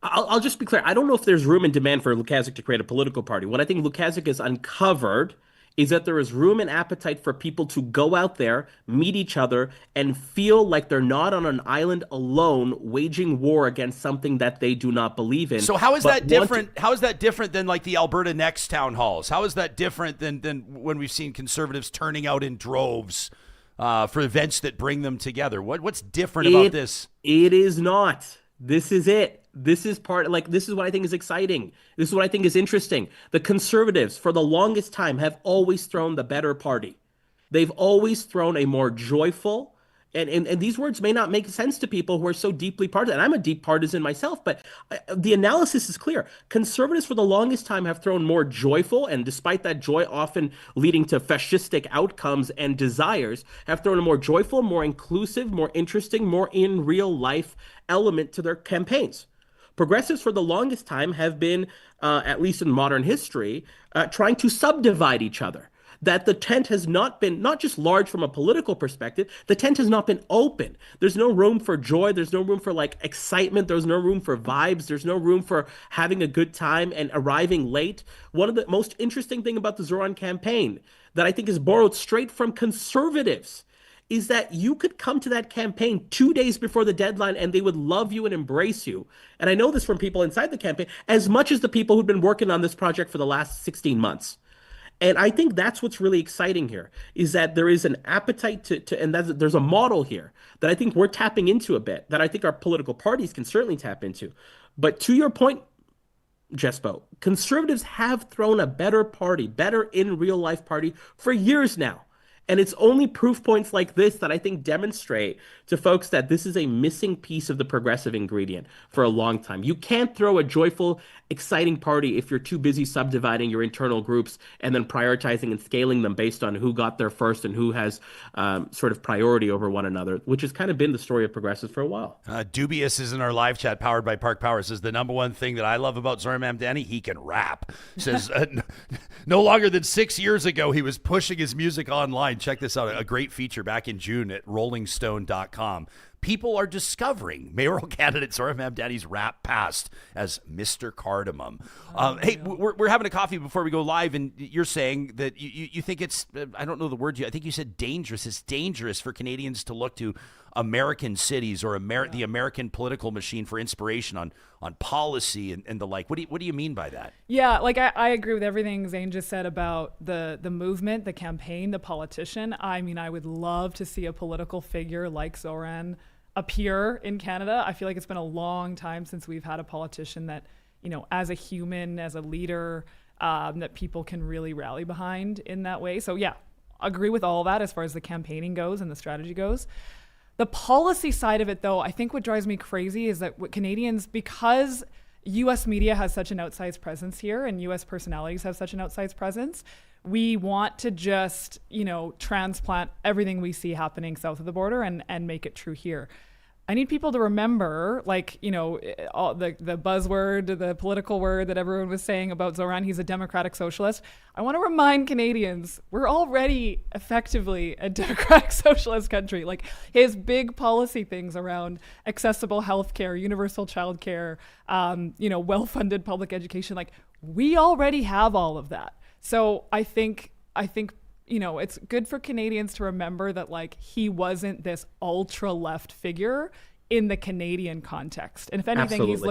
I'll just be clear. I don't know if there's room and demand for Lukaszuk to create a political party. What I think Lukaszuk has uncovered is that there is room and appetite for people to go out there, meet each other, and feel like they're not on an island alone waging war against something that they do not believe in. So how is that different? How is that different than like the Alberta Next town halls? How is that different than when we've seen conservatives turning out in droves for events that bring them together. What's different about this? It is not. This is it. This is this is what I think is exciting. This is what I think is interesting. The Conservatives, for the longest time, have always thrown the better party. They've always thrown a more joyful, and these words may not make sense to people who are so deeply partisan. And I'm a deep partisan myself, but the analysis is clear. Conservatives for the longest time have thrown more joyful, and despite that joy often leading to fascistic outcomes and desires, have thrown a more joyful, more inclusive, more interesting, more in real life element to their campaigns. Progressives for the longest time have been, at least in modern history, trying to subdivide each other. That the tent has not been, not just large from a political perspective, the tent has not been open. There's no room for joy. There's no room for excitement. There's no room for vibes. There's no room for having a good time and arriving late. One of the most interesting thing about the Zohran campaign that I think is borrowed straight from conservatives is that you could come to that campaign 2 days before the deadline and they would love you and embrace you. And I know this from people inside the campaign, as much as the people who've been working on this project for the last 16 months. And I think that's what's really exciting here, is that there is an appetite and that there's a model here that I think we're tapping into a bit, that I think our political parties can certainly tap into. But to your point, Jespo, conservatives have thrown a better party, better in real life party for years now. And it's only proof points like this that I think demonstrate to folks that this is a missing piece of the progressive ingredient for a long time. You can't throw a joyful, exciting party if you're too busy subdividing your internal groups and then prioritizing and scaling them based on who got there first and who has sort of priority over one another, which has kind of been the story of progressives for a while. Dubious is in our live chat, powered by Park Power, says the number one thing that I love about Zohran Mamdani, he can rap. Says no longer than 6 years ago, he was pushing his music online. Check this out, a great feature back in June at rollingstone.com. People are discovering mayoral candidate Zohran Mamdani's rap past as Mr. Cardamom. Hey, we're having a coffee before we go live, and you're saying that you think it's, I don't know the word, I think you said dangerous. It's dangerous for Canadians to look to American cities or the American political machine for inspiration on policy and the like. What do you mean by that? Yeah, I agree with everything Zain just said about the movement, the campaign, the politician. I mean, I would love to see a political figure like Zohran appear in Canada. I feel like it's been a long time since we've had a politician that, as a human, as a leader, that people can really rally behind in that way. So yeah, agree with all that as far as the campaigning goes and the strategy goes. The policy side of it, though, I think what drives me crazy is that what Canadians, because U.S. media has such an outsized presence here and U.S. personalities have such an outsized presence, we want to just, transplant everything we see happening south of the border and make it true here. I need people to remember, all the buzzword, the political word that everyone was saying about Zohran, he's a democratic socialist. I want to remind Canadians, we're already effectively a democratic socialist country. His big policy things around accessible healthcare, universal childcare, well-funded public education, we already have all of that. So I think it's good for Canadians to remember that he wasn't this ultra left figure in the Canadian context. And if anything, Absolutely. he's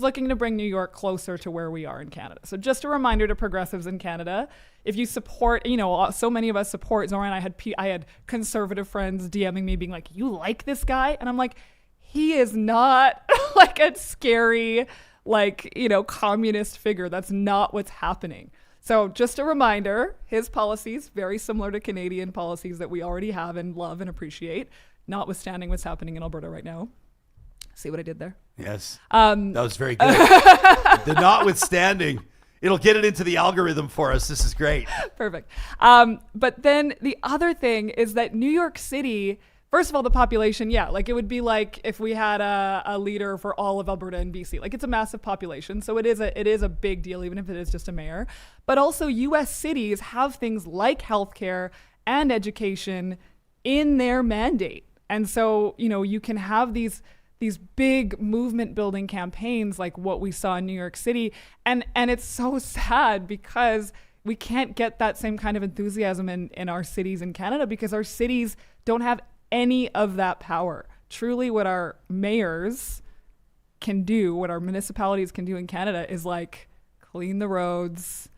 looking to bring New York closer to where we are in Canada. So just a reminder to progressives in Canada, if you support, so many of us support Zohran. I had conservative friends DMing me being like, you like this guy? And I'm like, he is not a scary, communist figure. That's not what's happening. So just a reminder, his policies, very similar to Canadian policies that we already have and love and appreciate, notwithstanding what's happening in Alberta right now. See what I did there? Yes. That was very good. The notwithstanding, it'll get it into the algorithm for us. This is great. Perfect. But then the other thing is that New York City, first of all, the population, it would be like if we had a leader for all of Alberta and BC. It's a massive population, so it is a big deal, even if it is just a mayor. But also, U.S. cities have things like healthcare and education in their mandate, and so you can have these big movement building campaigns like what we saw in New York City, and it's so sad because we can't get that same kind of enthusiasm in our cities in Canada because our cities don't have any of that power. Truly, what our mayors can do, what our municipalities can do in Canada is clean the roads,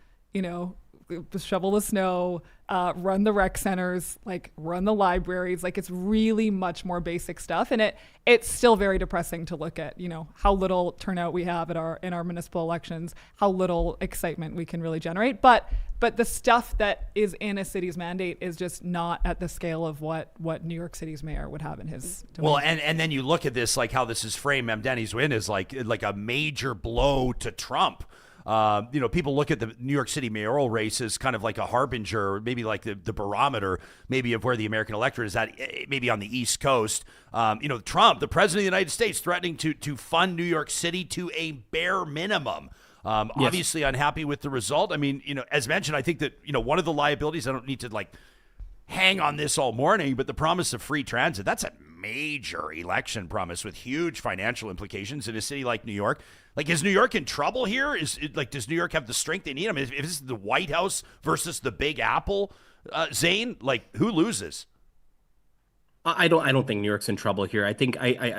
shovel the snow, run the rec centers, like run the libraries. Like, it's really much more basic stuff. And it's still very depressing to look at, how little turnout we have in our municipal elections, how little excitement we can really generate. But the stuff that is in a city's mandate is just not at the scale of what New York City's mayor would have in his domain. Well, and then you look at this, like how this is framed. Mamdani's win is like a major blow to Trump. People look at the New York City mayoral race as kind of like a harbinger, maybe like the barometer, maybe of where the American electorate is at, maybe on the East Coast. Trump, the president of the United States, threatening to fund New York City to a bare minimum. Yes. Obviously unhappy with the result. I mean, as mentioned, I think that, one of the liabilities, I don't need to hang on this all morning, but the promise of free transit, that's a major election promise with huge financial implications in a city like New York. Like, is New York in trouble here? Does New York have the strength they need? I mean, if this is the White House versus the Big Apple, Zain, who loses? I don't think New York's in trouble here. I think I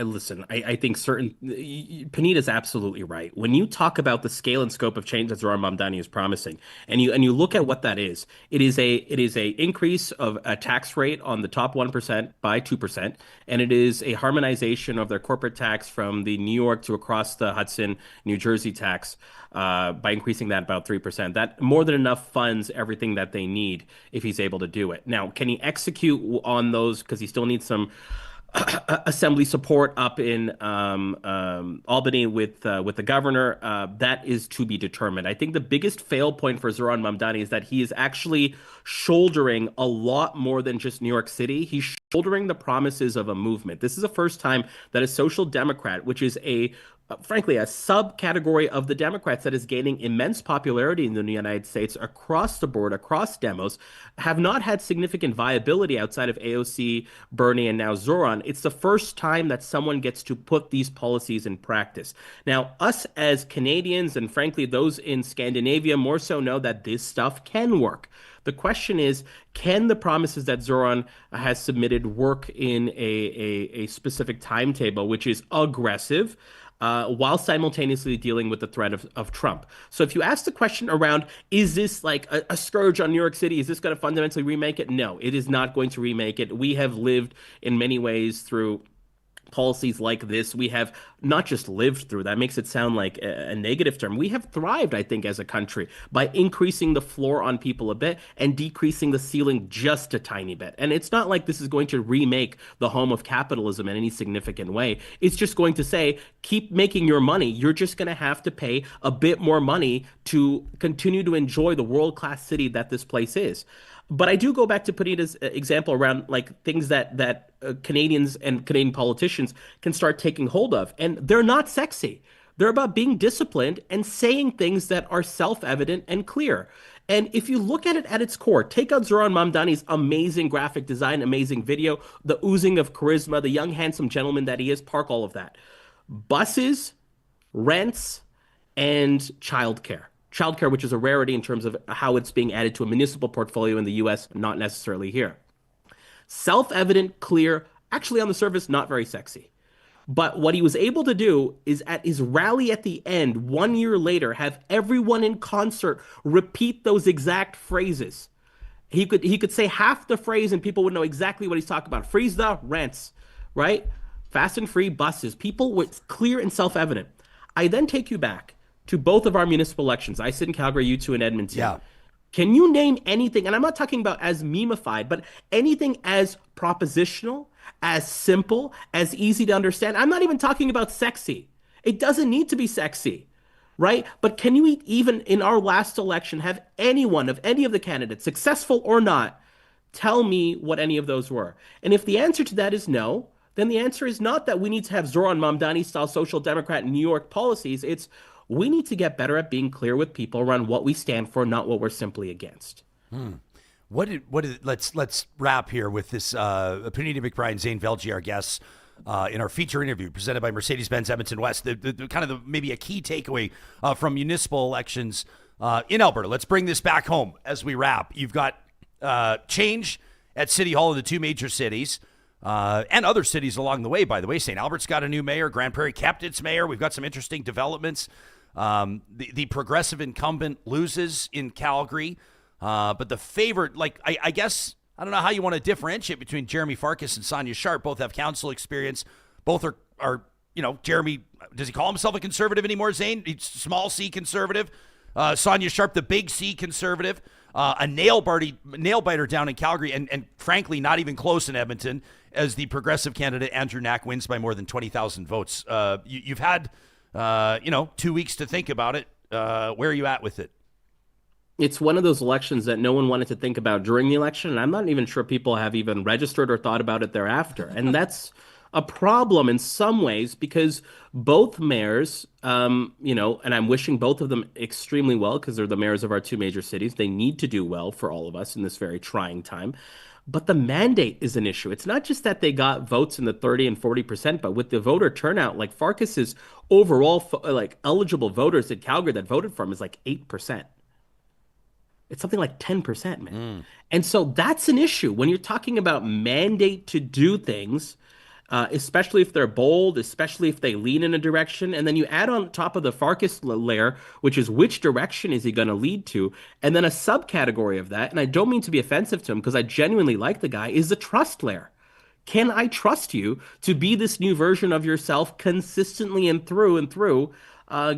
think Puneeta's absolutely right. When you talk about the scale and scope of change that Zohran Mamdani is promising, and you look at what that is, it is a increase of a tax rate on the top 1% by 2%, and it is a harmonization of their corporate tax from the New York to across the Hudson, New Jersey tax by increasing that about 3%. That more than enough funds everything that they need if he's able to do it. Now, can he execute on those? Because he still needs some assembly support up in Albany with the governor. That is to be determined. I think the biggest fail point for Zohran Mamdani is that he is actually shouldering a lot more than just New York City. He's shouldering the promises of a movement. This is the first time that a social democrat, which is frankly, a subcategory of the Democrats that is gaining immense popularity in the United States across the board, across demos, have not had significant viability outside of AOC, Bernie, and now Zohran. It's the first time that someone gets to put these policies in practice. Now, us as Canadians, and frankly, those in Scandinavia more so, know that this stuff can work. The question is, can the promises that Zohran has submitted work in a specific timetable, which is aggressive, while simultaneously dealing with the threat of Trump? So if you ask the question around, is this like a scourge on New York City? Is this going to fundamentally remake it? No, it is not going to remake it. We have lived in many ways through policies like this. We have not just lived through, that makes it sound like a negative term. We have thrived, I think, as a country by increasing the floor on people a bit and decreasing the ceiling just a tiny bit. And it's not like this is going to remake the home of capitalism in any significant way. It's just going to say, keep making your money. You're just going to have to pay a bit more money to continue to enjoy the world-class city that this place is. But I do go back to Puneeta's example around things that Canadians and Canadian politicians can start taking hold of. And they're not sexy. They're about being disciplined and saying things that are self-evident and clear. And if you look at it at its core, take out Zohran Mamdani's amazing graphic design, amazing video, the oozing of charisma, the young, handsome gentleman that he is, park all of that. Buses, rents, and childcare. Childcare, which is a rarity in terms of how it's being added to a municipal portfolio in the U.S., not necessarily here. Self-evident, clear, actually on the surface, not very sexy. But what he was able to do is at his rally at the end, 1 year later, have everyone in concert repeat those exact phrases. He could say half the phrase and people would know exactly what he's talking about. Freeze the rents, right? Fast and free buses. People were clear and self-evident. I then take you back to both of our municipal elections. I sit in Calgary, you two in Edmonton. Yeah. Can you name anything, and I'm not talking about as memeified, but anything as propositional, as simple, as easy to understand? I'm not even talking about sexy. It doesn't need to be sexy, right? But can you even in our last election have anyone of any of the candidates, successful or not, tell me what any of those were? And if the answer to that is no, then the answer is not that we need to have Zohran Mamdani-style social democrat New York policies. It's we need to get better at being clear with people around what we stand for, not what we're simply against. Let's wrap here with this. Puneeta, McBryan, Zain, Velji, our guests in our feature interview presented by Mercedes-Benz Edmonton West. The kind of maybe a key takeaway from municipal elections in Alberta. Let's bring this back home as we wrap. You've got change at City Hall in the two major cities. And other cities along the way, by the way. St. Albert's got a new mayor. Grand Prairie kept its mayor. We've got some interesting developments. The progressive incumbent loses in Calgary. But the favorite, like, I guess, I don't know how you want to differentiate between Jeremy Farkas and Sonia Sharp. Both have council experience. Both are Jeremy, does he call himself a conservative anymore, Zain? He's small C conservative. Sonia Sharp, the big C conservative. A nail biter down in Calgary, and frankly, not even close in Edmonton, as the progressive candidate Andrew Knack wins by more than 20,000 votes. You've had, 2 weeks to think about it. Where are you at with it? It's one of those elections that no one wanted to think about during the election, and I'm not even sure people have even registered or thought about it thereafter. And that's a problem in some ways, because both mayors, and I'm wishing both of them extremely well, because they're the mayors of our two major cities. They need to do well for all of us in this very trying time. But the mandate is an issue. It's not just that they got votes in the 30 and 40%, but with the voter turnout, like Farkas's overall eligible voters in Calgary that voted for him is like 8%. It's something like 10%, man. And so that's an issue when you're talking about mandate to do things, especially if they're bold, especially if they lean in a direction. And then you add on top of the Farkas layer, which is which direction is he going to lead to? And then a subcategory of that, and I don't mean to be offensive to him because I genuinely like the guy, is the trust layer. Can I trust you to be this new version of yourself consistently and through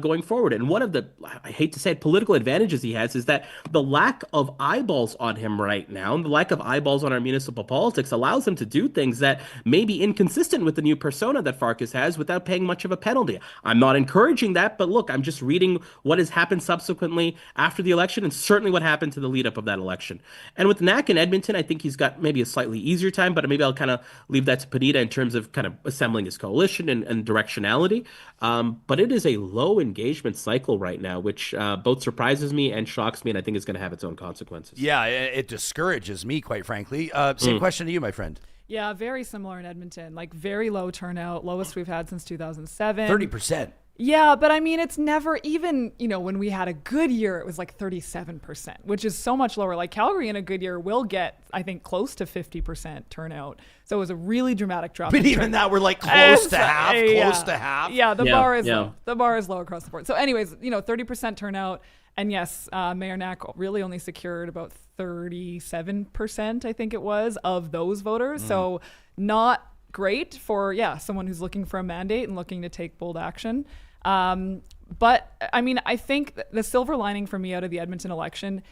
going forward? And one of the, I hate to say it, political advantages he has is that the lack of eyeballs on him right now, and the lack of eyeballs on our municipal politics, allows him to do things that may be inconsistent with the new persona that Farkas has without paying much of a penalty. I'm not encouraging that, but look, I'm just reading what has happened subsequently after the election, and certainly what happened to the lead up of that election. And with Knack in Edmonton, I think he's got maybe a slightly easier time, but maybe I'll kind of leave that to Puneeta in terms of kind of assembling his coalition and directionality. But it is a low engagement cycle right now, which both surprises me and shocks me, and I think is going to have its own consequences. Yeah, it discourages me, quite frankly. Same question to you, my friend. Yeah, very similar in Edmonton. Like, very low turnout, lowest we've had since 2007. 30%. Yeah, but I mean, it's never even, when we had a good year, it was like 37%, which is so much lower. Like, Calgary in a good year will get, I think, close to 50% turnout. So it was a really dramatic drop. But even that, we're like close to half. Yeah, the bar is low. The bar is low across the board. So anyways, 30% turnout. And yes, Mayor Knack really only secured about 37%, I think it was, of those voters. So not great for, someone who's looking for a mandate and looking to take bold action. But I mean, I think the silver lining for me out of the Edmonton election,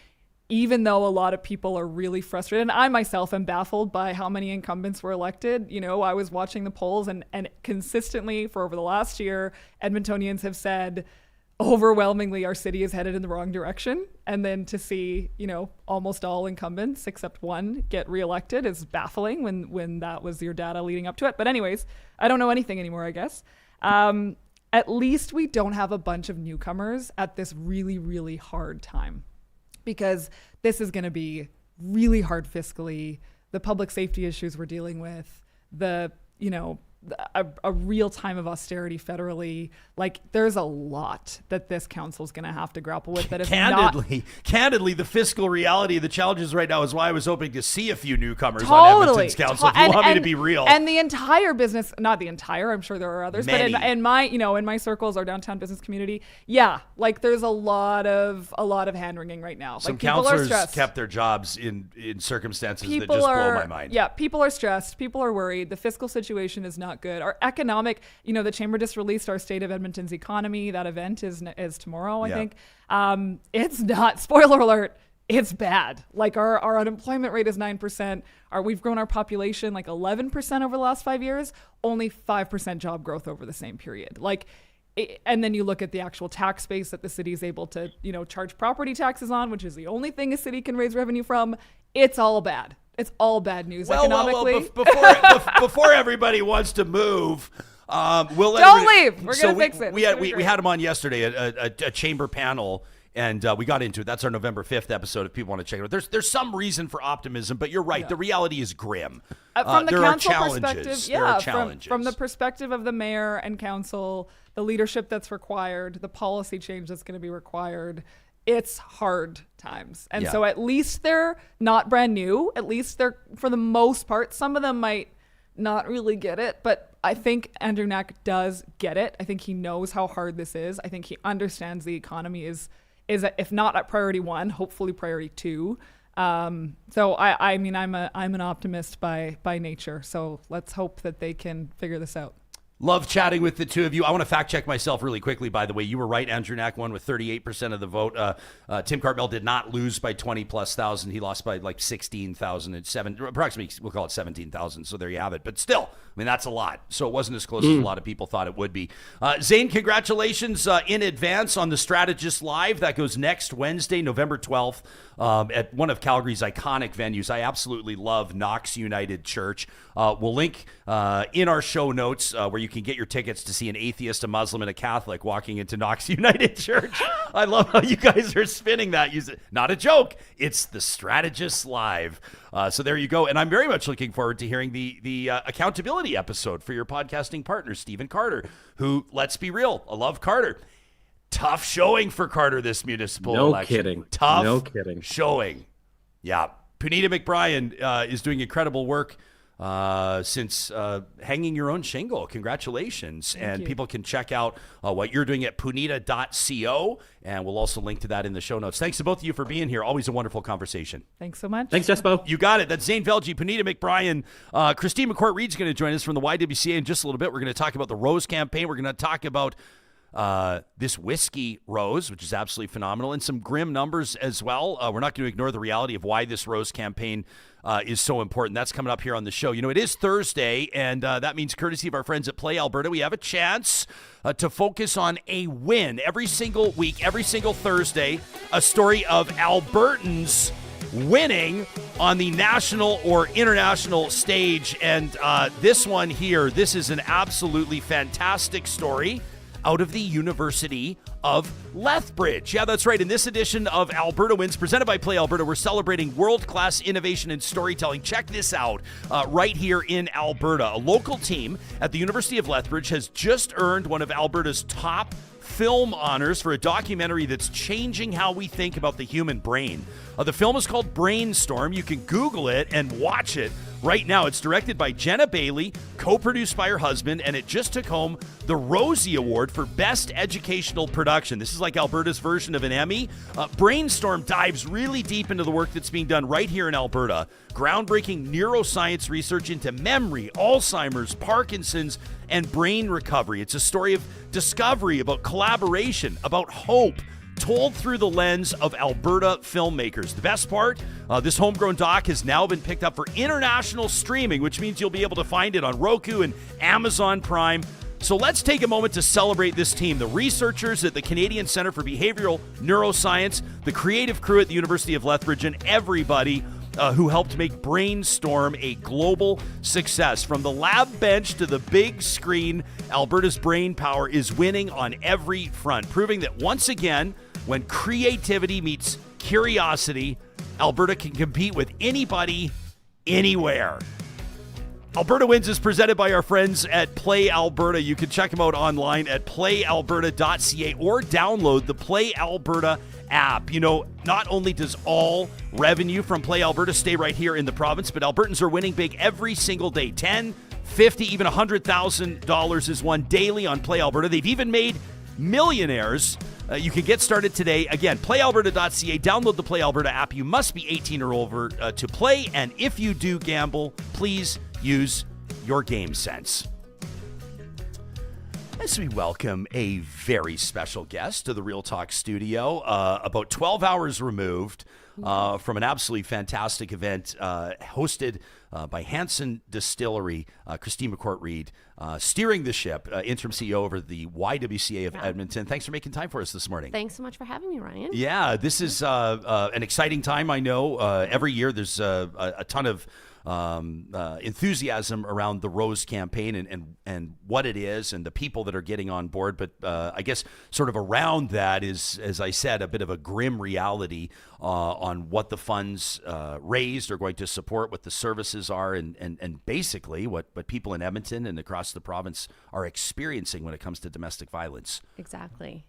even though a lot of people are really frustrated, and I myself am baffled by how many incumbents were elected. I was watching the polls and consistently for over the last year, Edmontonians have said overwhelmingly our city is headed in the wrong direction. And then to see, almost all incumbents except one get reelected is baffling when that was your data leading up to it. But anyways, I don't know anything anymore, I guess. At least we don't have a bunch of newcomers at this really, really hard time, because this is going to be really hard fiscally. The public safety issues we're dealing with, a real time of austerity federally. Like, there's a lot that this council is going to have to grapple with. That is candidly, the fiscal reality of the challenges right now is why I was hoping to see a few newcomers on Edmonton's council. If you want me to be real, and the entire business, not the entire, I'm sure there are others, many. But in my circles, our downtown business community, like there's a lot of hand wringing right now. Some like, people councillors are stressed. kept their jobs in circumstances that just blow my mind. Yeah, people are stressed. People are worried. The fiscal situation is not good. Our economic, the Chamber just released our State of Edmonton's Economy. That event is tomorrow, I think. It's not, spoiler alert, it's bad. Like, our unemployment rate is 9%. We've grown our population like 11% over the last 5 years, only 5% job growth over the same period. And then you look at the actual tax base that the city is able to, charge property taxes on, which is the only thing a city can raise revenue from. It's all bad. It's all bad news economically. Before everybody wants to move, don't leave. We're gonna fix it. We had him on yesterday, a chamber panel, and we got into it. That's our November 5th episode. If people want to check it out, there's some reason for optimism, but you're right. Yeah. The reality is grim. From the there council are perspective, there are challenges. From the perspective of the mayor and council, the leadership that's required, the policy change that's going to be required. It's hard times. And so at least they're not brand new. At least they're, for the most part, some of them might not really get it, but I think Andrew Knack does get it. I think he knows how hard this is. I think he understands the economy is is, if not at priority 1, hopefully priority 2. So I mean, I'm an optimist by nature. So let's hope that they can figure this out. Love chatting with the two of you. I want to fact check myself really quickly, by the way. You were right. Andrew Knack won with 38% of the vote. Tim Cartmel did not lose by 20+ thousand. He lost by like 16,000 and approximately, we'll call it 17,000. So there you have it. But still, I mean, that's a lot. So it wasn't as close as a lot of people thought it would be. Zain, congratulations in advance on the Strategist Live. That goes next Wednesday, November 12th, at one of Calgary's iconic venues. I absolutely love Knox United Church. We'll link in our show notes where you can get your tickets to see an atheist, a Muslim, and a Catholic walking into Knox United Church. I love how you guys are spinning that. Not a joke. It's the Strategist Live. So there you go. And I'm very much looking forward to hearing the accountability episode for your podcasting partner, Stephen Carter, who, let's be real, I love Carter. Tough showing for Carter this municipal election. Kidding. Tough no kidding. showing. Yeah. Puneeta McBryan is doing incredible work since hanging your own shingle. Congratulations. Thank and you. people can check out what you're doing at Puneeta.co, and we'll also link to that in the show notes. Thanks to both of you for being here. Always a wonderful conversation. Thanks so much. Thanks, Jespo. You got it. That's Zain Velji, Puneeta McBryan. Christine McCourt-Reid's going to join us from the YWCA in just a little bit. We're going to talk about the Rose campaign. We're going to talk about this Whisky Rose, which is absolutely phenomenal, and some grim numbers as well. We're not going to ignore the reality of why this Rose campaign is so important. That's coming up here on the show. You know, it is Thursday, and that means courtesy of our friends at Play Alberta, we have a chance to focus on a win every single week, every single Thursday, a story of Albertans winning on the national or international stage. And this one here, this is an absolutely fantastic story out of the University of Lethbridge. Yeah, that's right. In this edition of Alberta Wins, presented by Play Alberta, we're celebrating world-class innovation and storytelling. Check this out right here in Alberta. A local team at the University of Lethbridge has just earned one of Alberta's top film honors for a documentary that's changing how we think about the human brain. The film is called Brainstorm. You can Google it and watch it right now. It's directed by Jenna Bailey, co-produced by her husband, and it just took home the Rosie Award for Best Educational Production. This is like Alberta's version of an Emmy. Brainstorm dives really deep into the work that's being done right here in Alberta. Groundbreaking neuroscience research into memory, Alzheimer's, Parkinson's, and brain recovery. It's a story of discovery, about collaboration, about hope, told through the lens of Alberta filmmakers. The best part, this homegrown doc has now been picked up for international streaming, which means you'll be able to find it on Roku and Amazon Prime. So let's take a moment to celebrate this team, the researchers at the Canadian Centre for Behavioural Neuroscience, the creative crew at the University of Lethbridge, and everybody who helped make Brainstorm a global success. From the lab bench to the big screen, Alberta's brain power is winning on every front, proving that once again, when creativity meets curiosity, Alberta can compete with anybody, anywhere. Alberta Wins is presented by our friends at Play Alberta. You can check them out online at playalberta.ca or download the Play Alberta app. You know, not only does all revenue from Play Alberta stay right here in the province, but Albertans are winning big every single day. $10, $50, even $100,000 is won daily on Play Alberta. They've even made millionaires. You can get started today. Again, playalberta.ca. Download the Play Alberta app. You must be 18 or over to play. And if you do gamble, please use your game sense. As we welcome a very special guest to the Real Talk studio, about 12 hours removed from an absolutely fantastic event hosted by Hansen Distillery, Christine McCourt-Reid, steering the ship, interim CEO over the YWCA of Edmonton. Thanks for making time for us this morning. Thanks so much for having me, Ryan. Yeah, this is an exciting time. I know every year there's a ton of enthusiasm around the Rose campaign and what it is and the people that are getting on board. But I guess sort of around that is, as I said, a bit of a grim reality on what the funds raised are going to support, what the services are, and basically what people in Edmonton and across the province are experiencing when it comes to domestic violence. Exactly.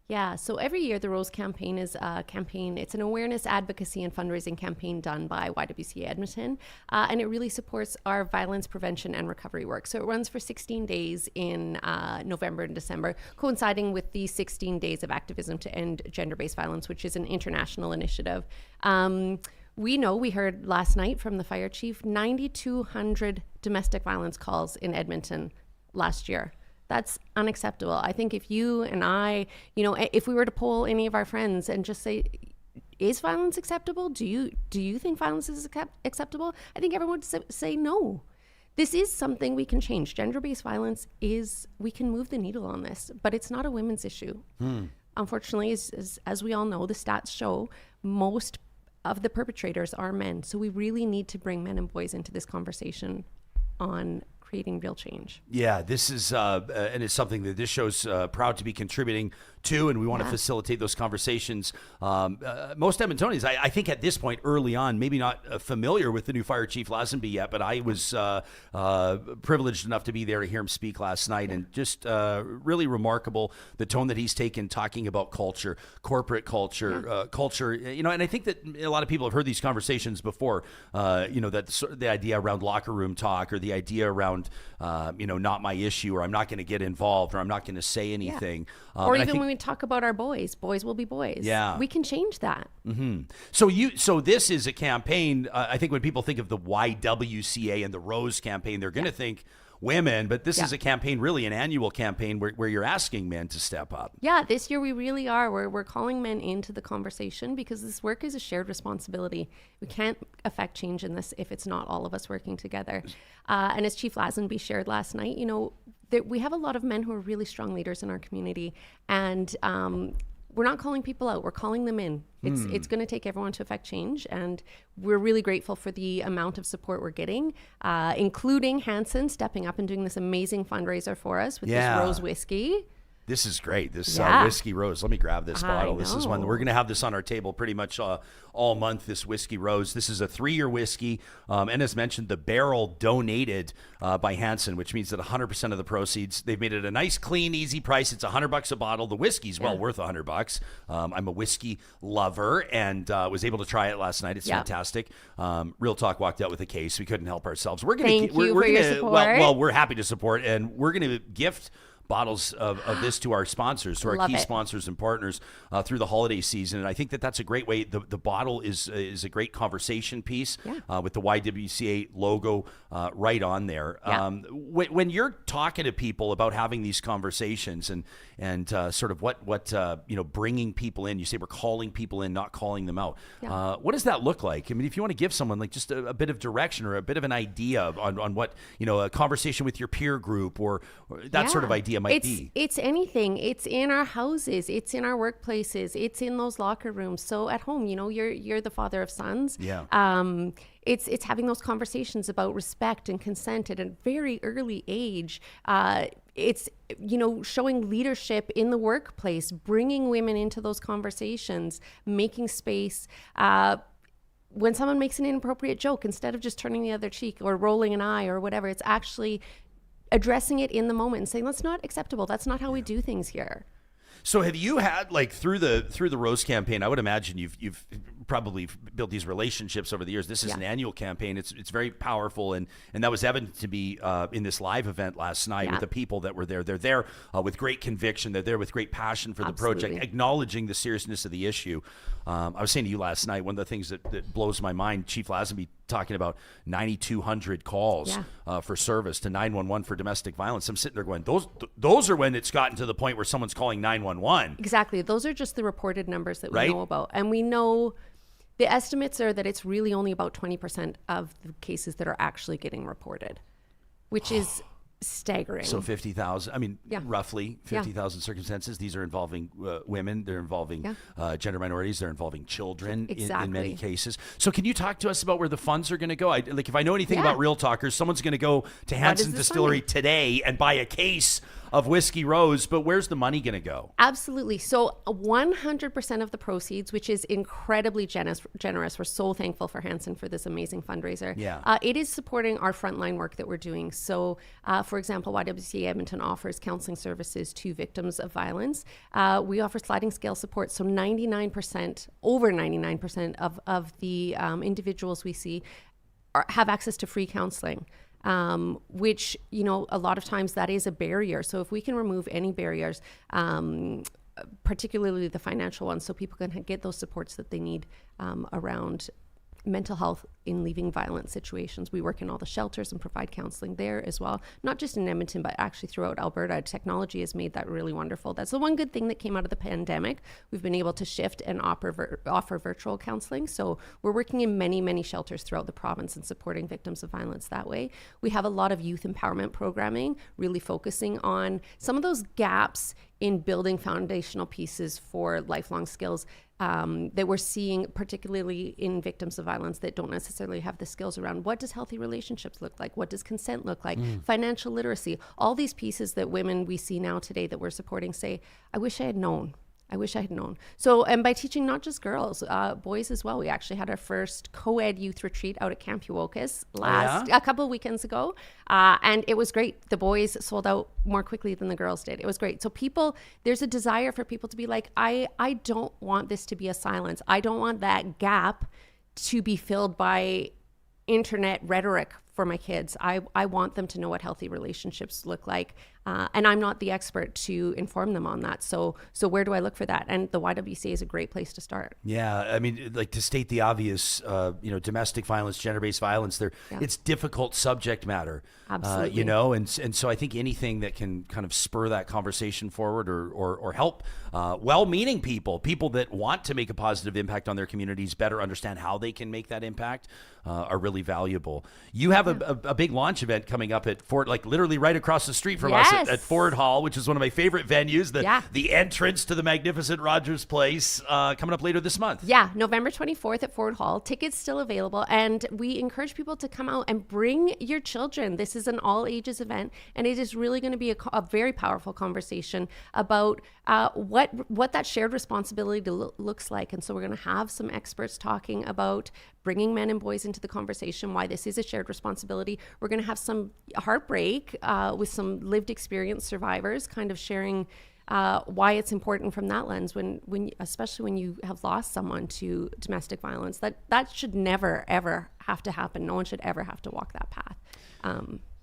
Yeah, so every year the Rose campaign is a campaign. It's an awareness, advocacy, and fundraising campaign done by YWCA Edmonton, and it really supports our violence prevention and recovery work. So it runs for 16 days in November and December, coinciding with the 16 days of activism to end gender-based violence, which is an international initiative. We heard last night from the fire chief, 9,200 domestic violence calls in Edmonton last year. That's unacceptable. I think if you and I, if we were to poll any of our friends and just say, is violence acceptable? Do you think violence is acceptable? I think everyone would say no. This is something we can change. Gender-based violence we can move the needle on this, but it's not a women's issue. Unfortunately, as we all know, the stats show most of the perpetrators are men. So we really need to bring men and boys into this conversation on creating real change. Yeah, this is, and it's something that this show's proud to be contributing to, and we want to facilitate those conversations. Most Edmontonians, I think at this point early on, maybe not familiar with the new fire chief Lazenby yet, but I was privileged enough to be there to hear him speak last night, and just really remarkable the tone that he's taken talking about culture, corporate culture, culture, and I think that a lot of people have heard these conversations before, that the idea around locker room talk, or the idea around, not my issue, or I'm not going to get involved, or I'm not going to say anything. Or even when we talk about our boys will be boys. Yeah. We can change that. Mm-hmm. So this is a campaign. I think when people think of the YWCA and the Rose campaign, they're going to think women, but this is a campaign, really an annual campaign where you're asking men to step up. Yeah, this year we really are. We're calling men into the conversation because this work is a shared responsibility. We can't affect change in this if it's not all of us working together. And as Chief Lazenby shared last night, we have a lot of men who are really strong leaders in our community, and we're not calling people out, we're calling them in. It's going to take everyone to affect change, and we're really grateful for the amount of support we're getting, including Hansen stepping up and doing this amazing fundraiser for us with this Rose whiskey. This is great. This Whisky Rose. Let me grab this bottle. This is one we're going to have this on our table pretty much all month. This Whisky Rose. This is a 3-year whiskey, and as mentioned, the barrel donated by Hansen, which means that 100% of the proceeds, they've made it a nice, clean, easy price. It's $100 a bottle. The whiskey's well worth $100. I'm a whiskey lover and was able to try it last night. It's fantastic. Real Talk walked out with a case. We couldn't help ourselves. We're going to your support. Well, we're happy to support, and we're going to gift bottles of this to our sponsors, to our key sponsors and partners through the holiday season. And I think that that's a great way. The bottle is a great conversation piece with the YWCA logo right on there. When you're talking to people about having these conversations and sort of what bringing people in, you say we're calling people in, not calling them out. What does that look like? I mean, if you want to give someone like just a bit of direction or a bit of an idea on what, a conversation with your peer group or that sort of idea might be. It's anything. It's in our houses. It's in our workplaces. It's in those locker rooms. So at home, you're the father of sons. It's having those conversations about respect and consent at a very early age. It's, showing leadership in the workplace, bringing women into those conversations, making space. When someone makes an inappropriate joke, instead of just turning the other cheek or rolling an eye or whatever, it's actually addressing it in the moment and saying, that's not acceptable. That's not how we do things here. So have you had, through the Rose campaign, I would imagine you've probably built these relationships over the years. This is an annual campaign. It's very powerful, and that was evident to be in this live event last night with the people that were there. They're there with great conviction. They're there with great passion for the project, acknowledging the seriousness of the issue. I was saying to you last night, one of the things that blows my mind, Chief Lazenby talking about 9,200 calls for service to 911 for domestic violence. I'm sitting there going, those are when it's gotten to the point where someone's calling 911. Exactly. Those are just the reported numbers that we know about. And we know the estimates are that it's really only about 20% of the cases that are actually getting reported, which is staggering. So 50,000, roughly 50,000 circumstances. These are involving women. They're involving gender minorities. They're involving children in many cases. So can you talk to us about where the funds are going to go? If I know anything about Real Talkers, someone's going to go to Hansen Distillery today and buy a case of Whisky Rose, but where's the money going to go? Absolutely. So 100% of the proceeds, which is incredibly generous. We're so thankful for Hansen for this amazing fundraiser. It is supporting our frontline work that we're doing. So for For example, YWCA Edmonton offers counseling services to victims of violence. We offer sliding scale support. So 99%, over 99% of the individuals we see have access to free counseling. Which, you know, a lot of times that is a barrier. So if we can remove any barriers, particularly the financial ones, so people can get those supports that they need around mental health in leaving violent situations. We work in all the shelters and provide counseling there as well, not just in Edmonton, but actually throughout Alberta. Technology has made that really wonderful. That's the one good thing that came out of the pandemic. We've been able to shift and offer virtual counseling. So we're working in many, many shelters throughout the province and supporting victims of violence that way. We have a lot of youth empowerment programming, really focusing on some of those gaps in building foundational pieces for lifelong skills that we're seeing, particularly in victims of violence that don't necessarily have the skills around what does healthy relationships look like, what does consent look like, financial literacy, all these pieces that women we see now today that we're supporting say, I wish I had known. I wish I had known. So, and by teaching not just girls, boys as well. We actually had our first co-ed youth retreat out at Camp Uokas a couple of weekends ago. And it was great. The boys sold out more quickly than the girls did. It was great. So there's a desire for people to be like, I don't want this to be a silence. I don't want that gap to be filled by internet rhetoric for my kids. I want them to know what healthy relationships look like. And I'm not the expert to inform them on that. So where do I look for that? And the YWCA is a great place to start. Yeah. I mean, like, to state the obvious, domestic violence, gender-based violence, it's difficult subject matter, Absolutely. And so I think anything that can kind of spur that conversation forward or help well-meaning people that want to make a positive impact on their communities better understand how they can make that impact are really valuable. You have a big launch event coming up at Ford, like literally right across the street from us at Ford Hall, which is one of my favorite venues, the entrance to the magnificent Rogers Place, coming up later this month. Yeah, November 24th at Ford Hall. Tickets still available, and we encourage people to come out and bring your children. This is an all-ages event, and it is really going to be a very powerful conversation about what that shared responsibility looks like. And so we're going to have some experts talking about bringing men and boys into the conversation, why this is a shared responsibility. We're going to have some heartbreak with some lived experience survivors kind of sharing why it's important from that lens when especially when you have lost someone to domestic violence. That should never, ever have to happen. No one should ever have to walk that path.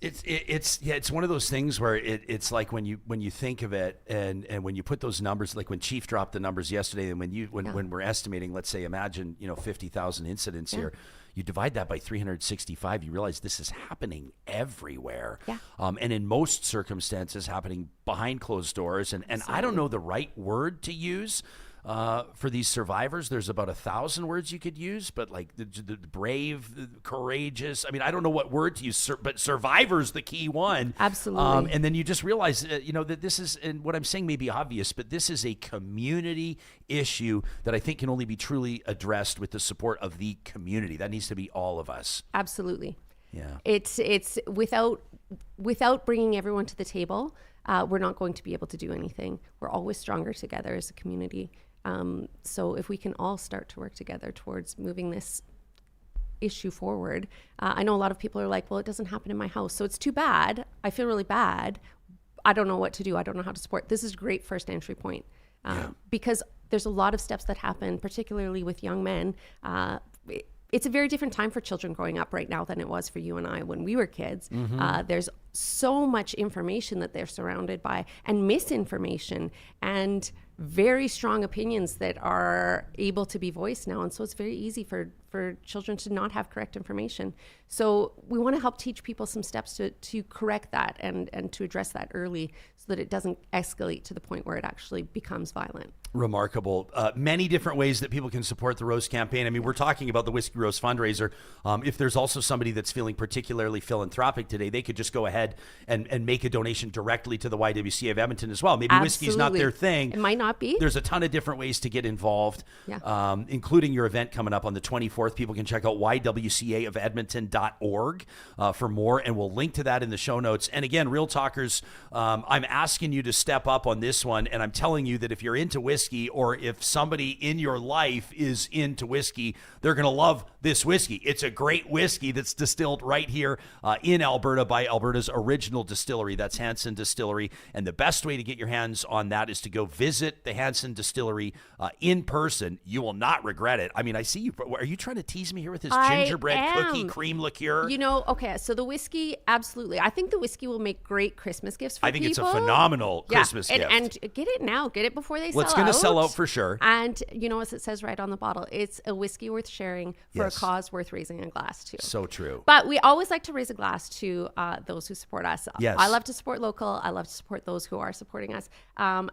It's one of those things where it's like when you think of it and when you put those numbers, like when Chief dropped the numbers yesterday, and when we're estimating, let's say, imagine 50,000 incidents here, you divide that by 365, you realize this is happening everywhere, and in most circumstances happening behind closed doors, and I don't know the right word to use. For these survivors, there's about 1,000 words you could use, but like the brave, the courageous. I mean, I don't know what word to use, but survivor's the key one. Absolutely. And then you just realize, that this is, and what I'm saying may be obvious, but this is a community issue that I think can only be truly addressed with the support of the community. That needs to be all of us. Absolutely. Yeah. It's without bringing everyone to the table, we're not going to be able to do anything. We're always stronger together as a community. So if we can all start to work together towards moving this issue forward, I know a lot of people are like, well, it doesn't happen in my house, so it's too bad. I feel really bad. I don't know what to do. I don't know how to support. This is a great first entry point because there's a lot of steps that happen, particularly with young men. It's a very different time for children growing up right now than it was for you and I when we were kids. There's so much information that they're surrounded by, and misinformation, and very strong opinions that are able to be voiced now. And so it's very easy for children to not have correct information. So we want to help teach people some steps to correct that and to address that early so that it doesn't escalate to the point where it actually becomes violent. Remarkable. Many different ways that people can support the Rose campaign. I mean, we're talking about the Whisky Rose fundraiser. If there's also somebody that's feeling particularly philanthropic today, they could just go ahead and make a donation directly to the YWCA of Edmonton as well. Maybe whiskey's not their thing. It might not be. There's a ton of different ways to get involved, including your event coming up on the 24th. People can check out YWCAofedmonton.org for more, and we'll link to that in the show notes. And again, Real Talkers, I'm asking you to step up on this one, and I'm telling you that if you're into whiskey, or if somebody in your life is into whiskey, they're going to love this whiskey. It's a great whiskey that's distilled right here in Alberta by Alberta's original distillery. That's Hansen Distillery. And the best way to get your hands on that is to go visit the Hansen Distillery in person. You will not regret it. I mean, I see you. Are you trying to tease me here with this gingerbread cookie cream liqueur? You know, okay, so the whiskey, absolutely. I think the whiskey will make great Christmas gifts for people. I think it's a phenomenal Christmas gift. And get it now. Get it before they sell out. It's going to sell out for sure. And you know, as it says right on the bottle, it's a whiskey worth sharing for a cause worth raising a glass to. So true. But we always like to raise a glass to those who support us. Yes. I love to support local. I love to support those who are supporting us.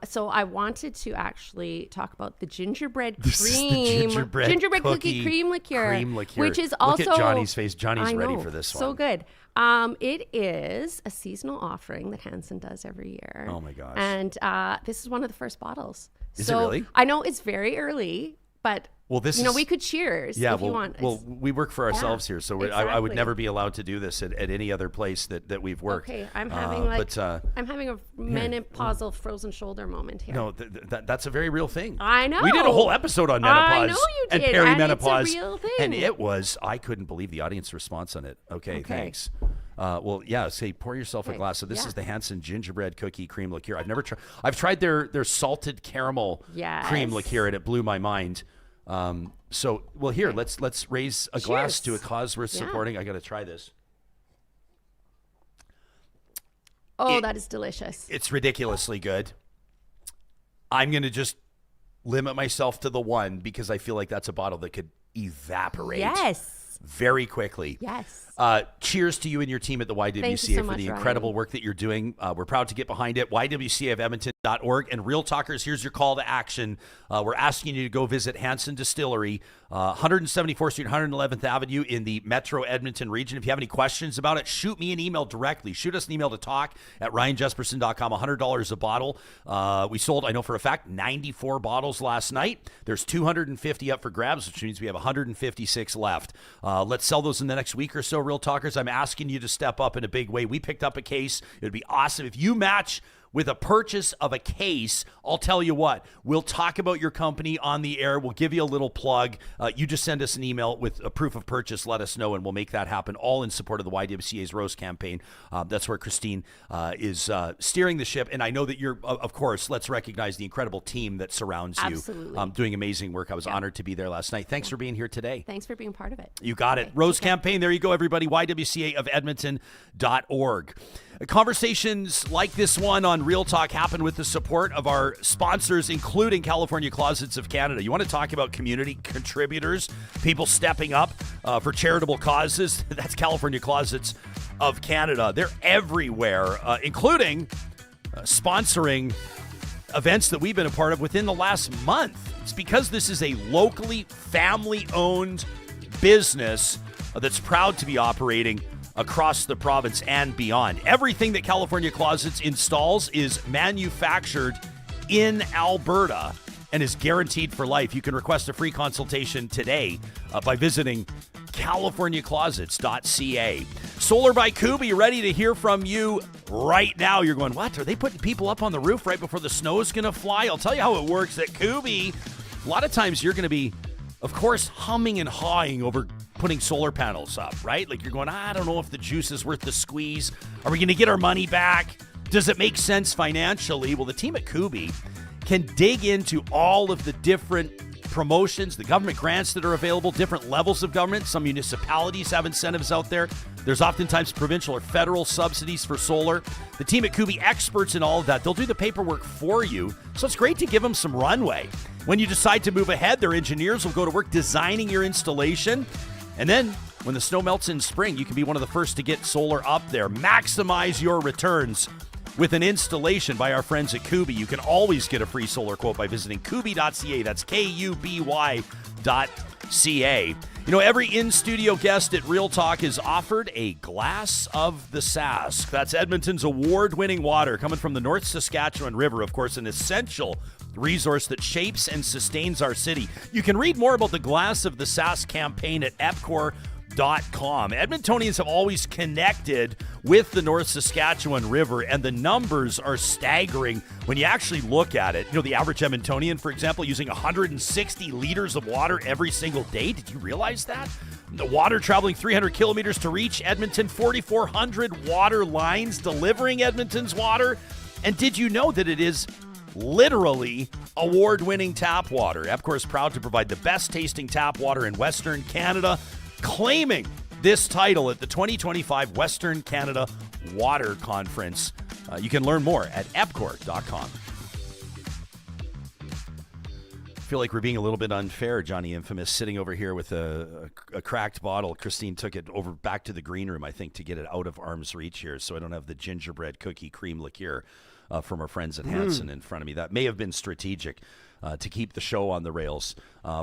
So I wanted to actually talk about the gingerbread cookie cream liqueur. Which is also... Look at Johnny's face. Johnny's ready for this one. So good. It is a seasonal offering that Hansen does every year. Oh my gosh. And this is one of the first bottles. Is it really? I know it's very early, but we could cheers if you want. Well, we work for ourselves here, so I would never be allowed to do this at any other place that we've worked. Okay, I'm having I'm having a menopausal frozen shoulder moment here. No, that's a very real thing. I know. We did a whole episode on menopause. I know you did. And perimenopause. And it's a real thing. And it was, I couldn't believe the audience response on it. Okay. Thanks. Say pour yourself a glass. So this is the Hansen gingerbread cookie cream liqueur. I've tried their salted caramel cream liqueur, and it blew my mind. Here, let's raise a glass to a cause worth supporting. I got to try this. That is delicious. It's ridiculously good. I'm going to just limit myself to the one because I feel like that's a bottle that could evaporate. Very quickly. Yes. Cheers to you and your team at the YWCA for the incredible work that you're doing. We're proud to get behind it. YWCA of Edmonton.org. And Real Talkers, here's your call to action. We're asking you to go visit Hansen Distillery, 174th Street, 111th Avenue in the Metro Edmonton region. If you have any questions about it, shoot me an email directly. Shoot us an email to talk@ryanjesperson.com. $100 a bottle. We sold, I know for a fact, 94 bottles last night. There's 250 up for grabs, which means we have 156 left. Let's sell those in the next week or so, Real Talkers. I'm asking you to step up in a big way. We picked up a case. It would be awesome if you match with a purchase of a case. I'll tell you what, we'll talk about your company on the air. We'll give you a little plug. You just send us an email with a proof of purchase. Let us know, and we'll make that happen, all in support of the YWCA's Rose campaign. That's where Christine is steering the ship. And I know that you're, of course, let's recognize the incredible team that surrounds you. Doing amazing work. I was honored to be there last night. Thanks for being here today. Thanks for being part of it. You got it. Rose campaign. There you go, everybody. YWCA of Edmonton.org. Conversations like this one on Real Talk happen with the support of our sponsors, including California Closets of Canada. You want to talk about community contributors, people stepping up for charitable causes? That's California Closets of Canada. They're everywhere, including sponsoring events that we've been a part of within the last month. It's because this is a locally family-owned business that's proud to be operating across the province and beyond. Everything that California Closets installs is manufactured in Alberta and is guaranteed for life. You can request a free consultation today by visiting californiaclosets.ca. Solar by Kubi, ready to hear from you right now. You're going, what? Are they putting people up on the roof right before the snow is going to fly? I'll tell you how it works at Kubi. A lot of times you're going to be, of course, humming and hawing over putting solar panels up, right? Like you're going, I don't know if the juice is worth the squeeze. Are we going to get our money back? Does it make sense financially? Well, the team at Kubi can dig into all of the different promotions, the government grants that are available, different levels of government. Some municipalities have incentives out there. There's oftentimes provincial or federal subsidies for solar. The team at Kubi, experts in all of that. They'll do the paperwork for you. So it's great to give them some runway. When you decide to move ahead, their engineers will go to work designing your installation. And then when the snow melts in spring, you can be one of the first to get solar up there. Maximize your returns with an installation by our friends at Kubi. You can always get a free solar quote by visiting Kubi.ca. That's KUBY.ca. You know, every in-studio guest at Real Talk is offered a glass of the Sask. That's Edmonton's award-winning water coming from the North Saskatchewan River, of course, an essential resource that shapes and sustains our city. You can read more about the Glass of the Sask campaign at epcor.com. Edmontonians have always connected with the North Saskatchewan River, and the numbers are staggering when you actually look at it. You know, the average Edmontonian, for example, using 160 liters of water every single day. Did you realize that? The water traveling 300 kilometers to reach Edmonton, 4,400 water lines delivering Edmonton's water. And did you know that it is literally award-winning tap water? EPCOR is proud to provide the best-tasting tap water in Western Canada, claiming this title at the 2025 Western Canada Water Conference. You can learn more at epcor.com. I feel like we're being a little bit unfair, Johnny Infamous, sitting over here with a cracked bottle. Christine took it over back to the green room, I think, to get it out of arm's reach here, so I don't have the gingerbread cookie cream liqueur from our friends at Hansen in front of me. That may have been strategic to keep the show on the rails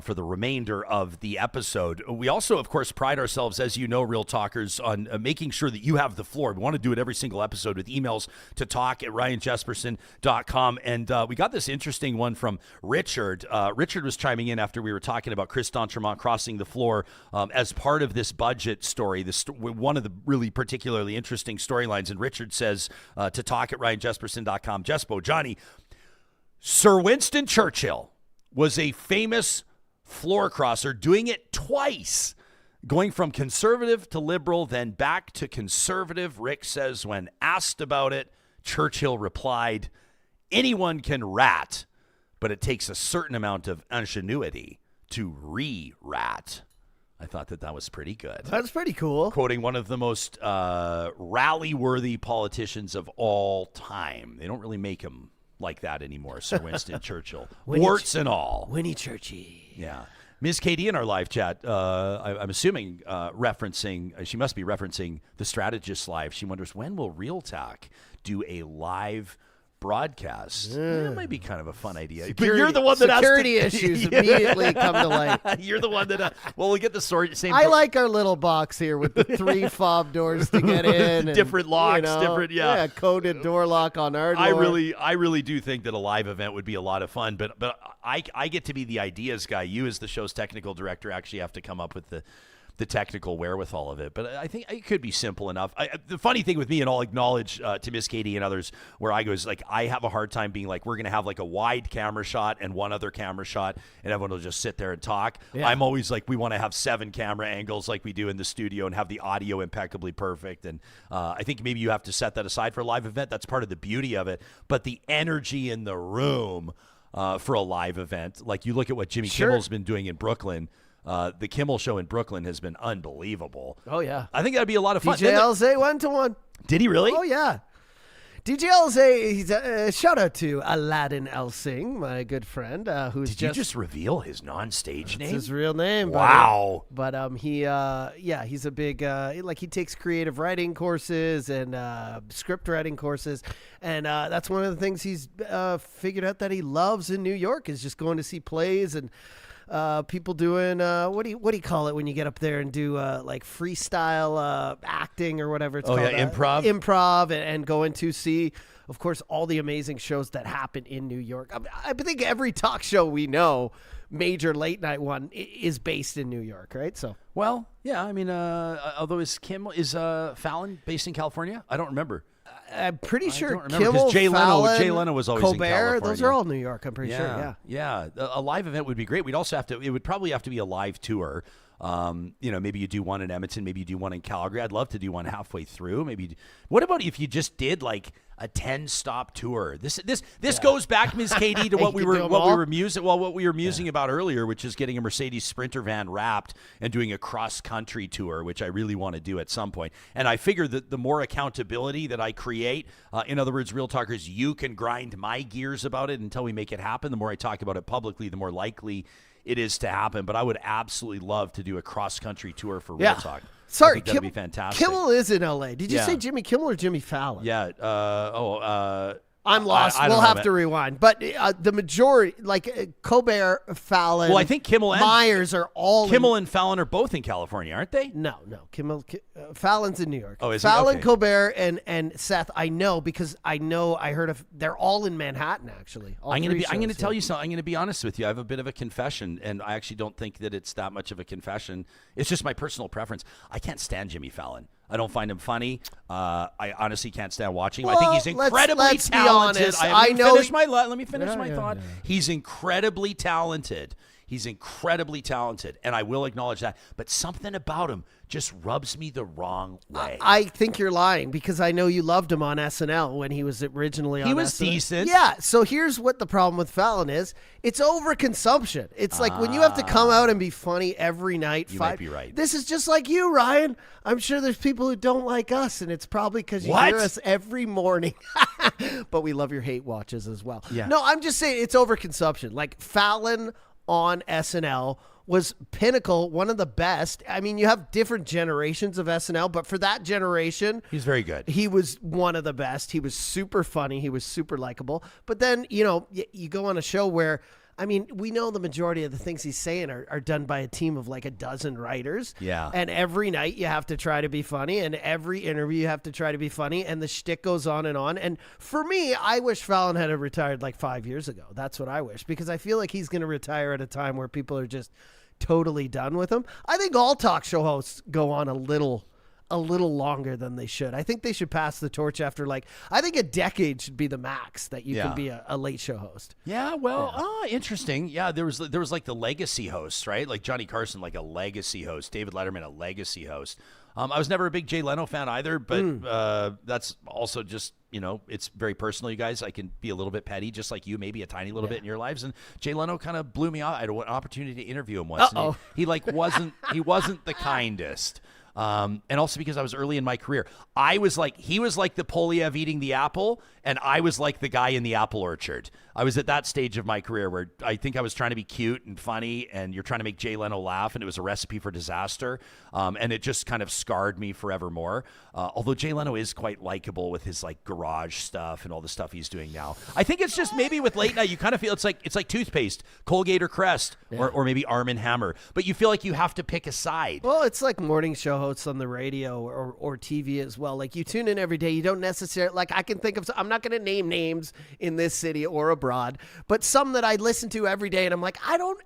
for the remainder of the episode. We also, of course, pride ourselves, as you know, Real Talkers, on making sure that you have the floor. We want to do it every single episode with emails to talk@ryanjesperson.com. And we got this interesting one from Richard. Richard was chiming in after we were talking about Chris d'Entremont crossing the floor as part of this budget story, one of the really particularly interesting storylines. And Richard says to talk@ryanjesperson.com, Jespo, Johnny, Sir Winston Churchill was a famous floor crosser, doing it twice, going from conservative to liberal, then back to conservative. Rick says when asked about it, Churchill replied, anyone can rat, but it takes a certain amount of ingenuity to re-rat. I thought that was pretty good. That's pretty cool. Quoting one of the most rally-worthy politicians of all time. They don't really make him like that anymore, Sir Winston Churchill. Warts and all. Winnie Churchy. Yeah. Ms. KD in our live chat, I'm assuming she must be referencing the Strategists Live. She wonders, when will Real Talk do a live broadcast? That might be kind of a fun idea. You're the one that security issues immediately come to light. You're the one that we'll get the same. I like our little box here with the 3 fob doors to get in, and, different locks, coded door lock on our door. I really do think that a live event would be a lot of fun, but I get to be the ideas guy. You, as the show's technical director, actually have to come up with the technical wherewithal of it. But I think it could be simple enough. The funny thing with me, and I'll acknowledge to Miss Katie and others, where I go is like, I have a hard time being like, we're going to have like a wide camera shot and one other camera shot, and everyone will just sit there and talk. Yeah. I'm always like, we want to have 7 camera angles like we do in the studio and have the audio impeccably perfect. And I think maybe you have to set that aside for a live event. That's part of the beauty of it. But the energy in the room for a live event, like you look at what Jimmy Kimmel's been doing in Brooklyn. The Kimmel show in Brooklyn has been unbelievable. Oh, yeah. I think that'd be a lot of fun. DJ Elzay 1-to-1. Did he really? Oh, yeah. DJ Elzay, he's a shout out to Aladdin Elsing, my good friend, who's Did you just reveal his non-stage name? His real name. Wow. But he's a big, he takes creative writing courses and script writing courses. And that's one of the things he's figured out that he loves in New York is just going to see plays and people doing what do you call it when you get up there and do like freestyle acting or whatever it's called? Improv and going to see, of course, all the amazing shows that happen in New York. I think every talk show we know, major late night one, is based in New York, right? So well, yeah, I mean, although is Fallon based in California? I don't remember. I'm pretty sure Kimmel, Jay Leno was always Colbert, in California. Those are all New York, I'm pretty sure. Yeah. A live event would be great. It would probably have to be a live tour. Maybe you do one in Edmonton, maybe you do one in Calgary. I'd love to do one halfway through. What about if you just did like a 10-stop tour? This goes back, Ms. KD, to what we were musing about earlier, which is getting a Mercedes Sprinter van wrapped and doing a cross-country tour, which I really want to do at some point. And I figure that the more accountability that I create, in other words, Real Talkers, you can grind my gears about it until we make it happen. The more I talk about it publicly, the more likely it is to happen. But I would absolutely love to do a cross-country tour for Real Talk. Sorry, that'd be fantastic. Kimmel is in LA. Did you say Jimmy Kimmel or Jimmy Fallon? Yeah. I'm lost. We'll have to rewind. But the majority, like Colbert, Fallon, well, I think Kimmel and Myers are all. Kimmel and Fallon are both in California, aren't they? No. Fallon's in New York. Oh, is Fallon, he? Okay. Colbert, and Seth. I know because I heard of. They're all in Manhattan, actually. I'm going to tell you something. I'm going to be honest with you. I have a bit of a confession, and I actually don't think that it's that much of a confession. It's just my personal preference. I can't stand Jimmy Fallon. I don't find him funny. I honestly can't stand watching him. I think he's incredibly talented. Let me finish my thought. He's incredibly talented. He's incredibly talented, and I will acknowledge that. But something about him just rubs me the wrong way. I think you're lying because I know you loved him on SNL when he was originally on SNL. He was decent. Yeah, so here's what the problem with Fallon is. It's overconsumption. It's like when you have to come out and be funny every night. You might be right. This is just like you, Ryan. I'm sure there's people who don't like us, and it's probably because you hear us every morning. But we love your hate watches as well. Yeah. No, I'm just saying it's overconsumption. Like Fallon on SNL was pinnacle, one of the best. I mean, you have different generations of SNL, but for that generation, he's very good. He was one of the best. He was super funny. He was super likable. But then, you go on a show where, I mean, we know the majority of the things he's saying are done by a team of like a dozen writers. Yeah. And every night you have to try to be funny, and every interview you have to try to be funny, and the shtick goes on. And for me, I wish Fallon had retired like 5 years ago. That's what I wish, because I feel like he's going to retire at a time where people are just totally done with him. I think all talk show hosts go on a little longer than they should. I think they should pass the torch after I think a decade should be the max that you can be a late show host. Yeah, well, interesting. Yeah, there was like the legacy hosts, right? Like Johnny Carson, like a legacy host. David Letterman, a legacy host. I was never a big Jay Leno fan either, but that's also just, it's very personal, you guys. I can be a little bit petty, just like you, maybe a tiny little bit in your lives. And Jay Leno kind of blew me out. I had an opportunity to interview him once. And he wasn't the kindest. And also because I was early in my career. He was like the Polyev eating the apple, and I was like the guy in the apple orchard. I was at that stage of my career where I think I was trying to be cute and funny, and you're trying to make Jay Leno laugh, and it was a recipe for disaster. And it just kind of scarred me forevermore. Although Jay Leno is quite likable with his like garage stuff and all the stuff he's doing now. I think it's just maybe with late night, you kind of feel it's like toothpaste, Colgate or Crest, or maybe Arm & Hammer. But you feel like you have to pick a side. Well, it's like morning show hosts on the radio or TV as well. Like you tune in every day. You don't necessarily, I can think of, I'm not going to name names in this city or abroad, but some that I listen to every day, and I'm like, I don't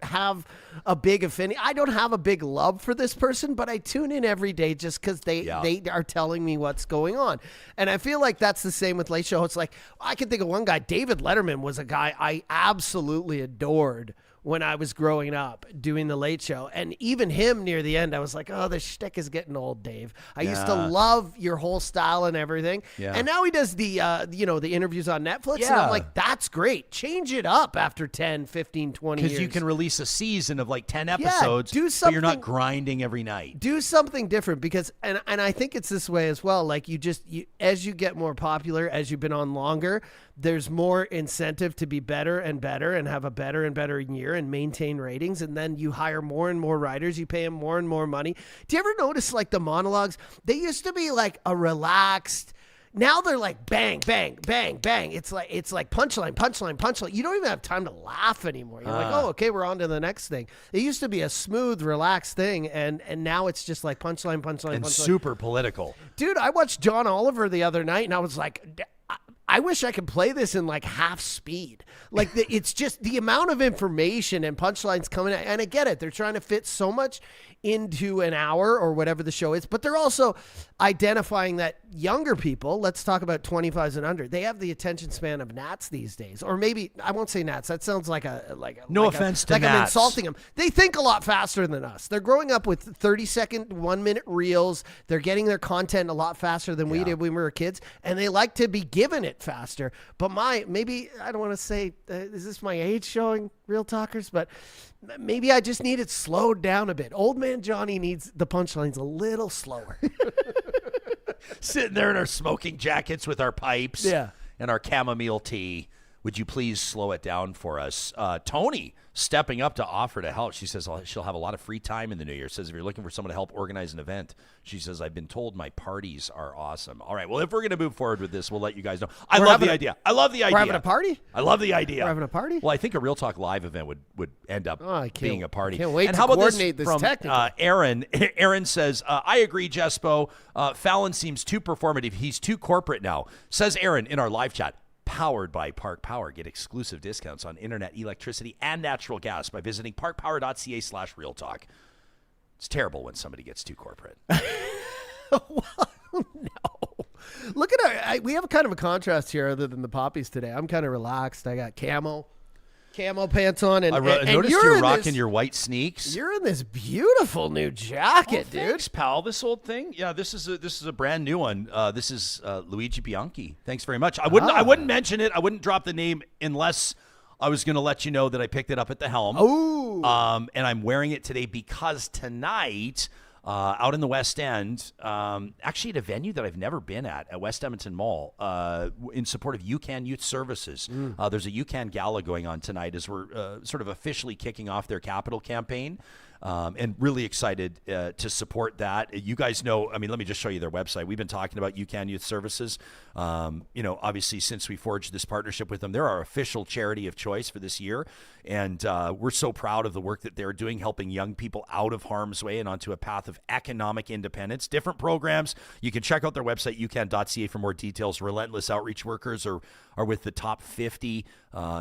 have a big affinity. I don't have a big love for this person, but I tune in every day just because they are telling me what's going on. And I feel like that's the same with late show hosts. Like I can think of one guy, David Letterman was a guy I absolutely adored when I was growing up doing the Late Show. And even him near the end, I was like, oh, the shtick is getting old, Dave. I used to love your whole style and everything. Yeah. And now he does the interviews on Netflix. Yeah. And I'm like, that's great. Change it up after 10, 15, 20 years. Because you can release a season of like 10 episodes, do something, but you're not grinding every night. Do something different because, and I think it's this way as well. Like as you get more popular, as you've been on longer, there's more incentive to be better and better and have a better and better year and maintain ratings. And then you hire more and more writers. You pay them more and more money. Do you ever notice like the monologues? They used to be like a relaxed. Now they're like bang, bang, bang, bang. It's like punchline, punchline, punchline. You don't even have time to laugh anymore. You're like, oh, okay, we're on to the next thing. It used to be a smooth, relaxed thing, and now it's just like punchline, punchline, and punchline. Super political. Dude, I watched John Oliver the other night, and I was like, I wish I could play this in like half speed. Like it's just the amount of information and punchlines coming out. And I get it. They're trying to fit so much into an hour or whatever the show is, but they're also identifying that younger people, let's talk about 25s and under, they have the attention span of gnats these days. Or maybe I won't say gnats. That sounds like no offense to gnats. I'm insulting them. They think a lot faster than us. They're growing up with 30-second, 1-minute reels. They're getting their content a lot faster than we did when we were kids, and they like to be given it faster. But maybe I don't want to say, is this my age showing, Real Talkers? But maybe I just need it slowed down a bit. Old man Johnny needs the punchlines a little slower. Sitting there in our smoking jackets with our pipes and our chamomile tea. Would you please slow it down for us? Tony stepping up to offer to help. She says she'll have a lot of free time in the new year. Says if you're looking for someone to help organize an event, she says, I've been told my parties are awesome. All right, well, if we're going to move forward with this, we'll let you guys know. I love the idea. We're having a party? I love the idea. We're having a party? Well, I think a Real Talk Live event would end up being a party. Can't wait and to how about coordinate this from technically. Aaron? Aaron says, I agree, Jespo. Fallon seems too performative. He's too corporate now. Says Aaron in our live chat. Powered by Park Power. Get exclusive discounts on internet, electricity, and natural gas by visiting parkpower.ca/realtalk. It's terrible when somebody gets too corporate. Well, no. Look at we have kind of a contrast here other than the poppies today. I'm kind of relaxed. I got camo. camo pants on, and I and noticed you're you're in rocking this, your white sneaks. You're in this beautiful new jacket, dude. Thanks, pal. This old thing, yeah. This is a brand new one. This is Luigi Bianchi. Thanks very much. I wouldn't mention it. I wouldn't drop the name unless I was going to let you know that I picked it up at the Helm. Oh. And I'm wearing it today because tonight, out in the West End, actually at a venue that I've never been at West Edmonton Mall, in support of UCAN Youth Services. There's a UCAN gala going on tonight as we're sort of officially kicking off their capital campaign. And really excited to support that. You guys know, I mean, let me just show you their website. We've been talking about UCAN Youth Services. Obviously, since we forged this partnership with them, they're our official charity of choice for this year. And we're so proud of the work that they're doing, helping young people out of harm's way and onto a path of economic independence. Different programs. You can check out their website, ucan.ca, for more details. Relentless outreach workers are with the top 50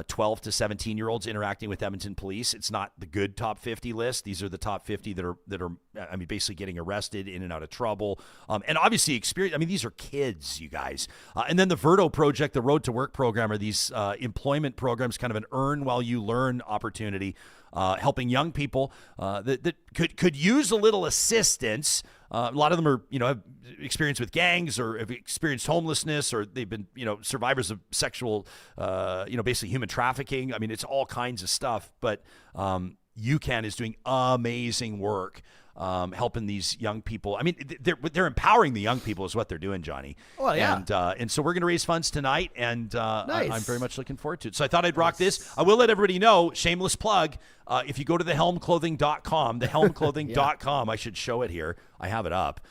12 to 17-year-olds interacting with Edmonton police. It's not the good top 50 list. These are the top 50 that are basically getting arrested, in and out of trouble. And obviously experience. I mean, these are kids, you guys. And then the Verdo Project, the Road to Work program, are these employment programs, kind of an earn while you learn opportunity, helping young people that could use a little assistance. A lot of them are, have experience with gangs or have experienced homelessness, or they've been, survivors of sexual, basically human trafficking. I mean, it's all kinds of stuff. But UCAN is doing amazing work, helping these young people. I mean, they're empowering the young people is what they're doing, Johnny. Well, yeah. And so we're going to raise funds tonight, and nice. I'm very much looking forward to it. So I thought I'd rock this. I will let everybody know, shameless plug, if you go to thehelmclothing.com, thehelmclothing.com, I should show it here. I have it up.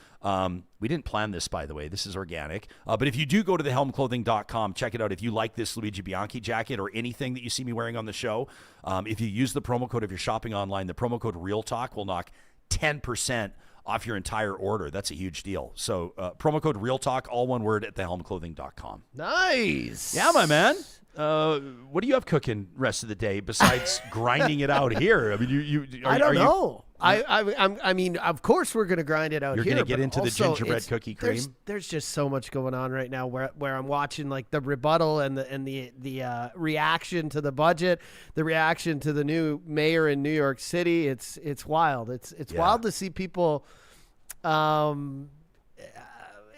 We didn't plan this, by the way. This is organic. But if you do go to thehelmclothing.com, check it out. If you like this Luigi Bianchi jacket or anything that you see me wearing on the show, if you use the promo code, if you're shopping online, the promo code Real Talk will knock 10% off your entire order. That's a huge deal. So promo code Real Talk, all one word, at thehelmclothing.com. Nice. Yeah, my man. What do you have cooking rest of the day besides grinding it out here? I mean, I don't know. I mean, of course we're going to grind it out You're here. You're going to get into the gingerbread cookie cream. There's just so much going on right now where I'm watching like the rebuttal and the reaction to the budget, the reaction to the new mayor in New York City. It's wild. It's wild to see people.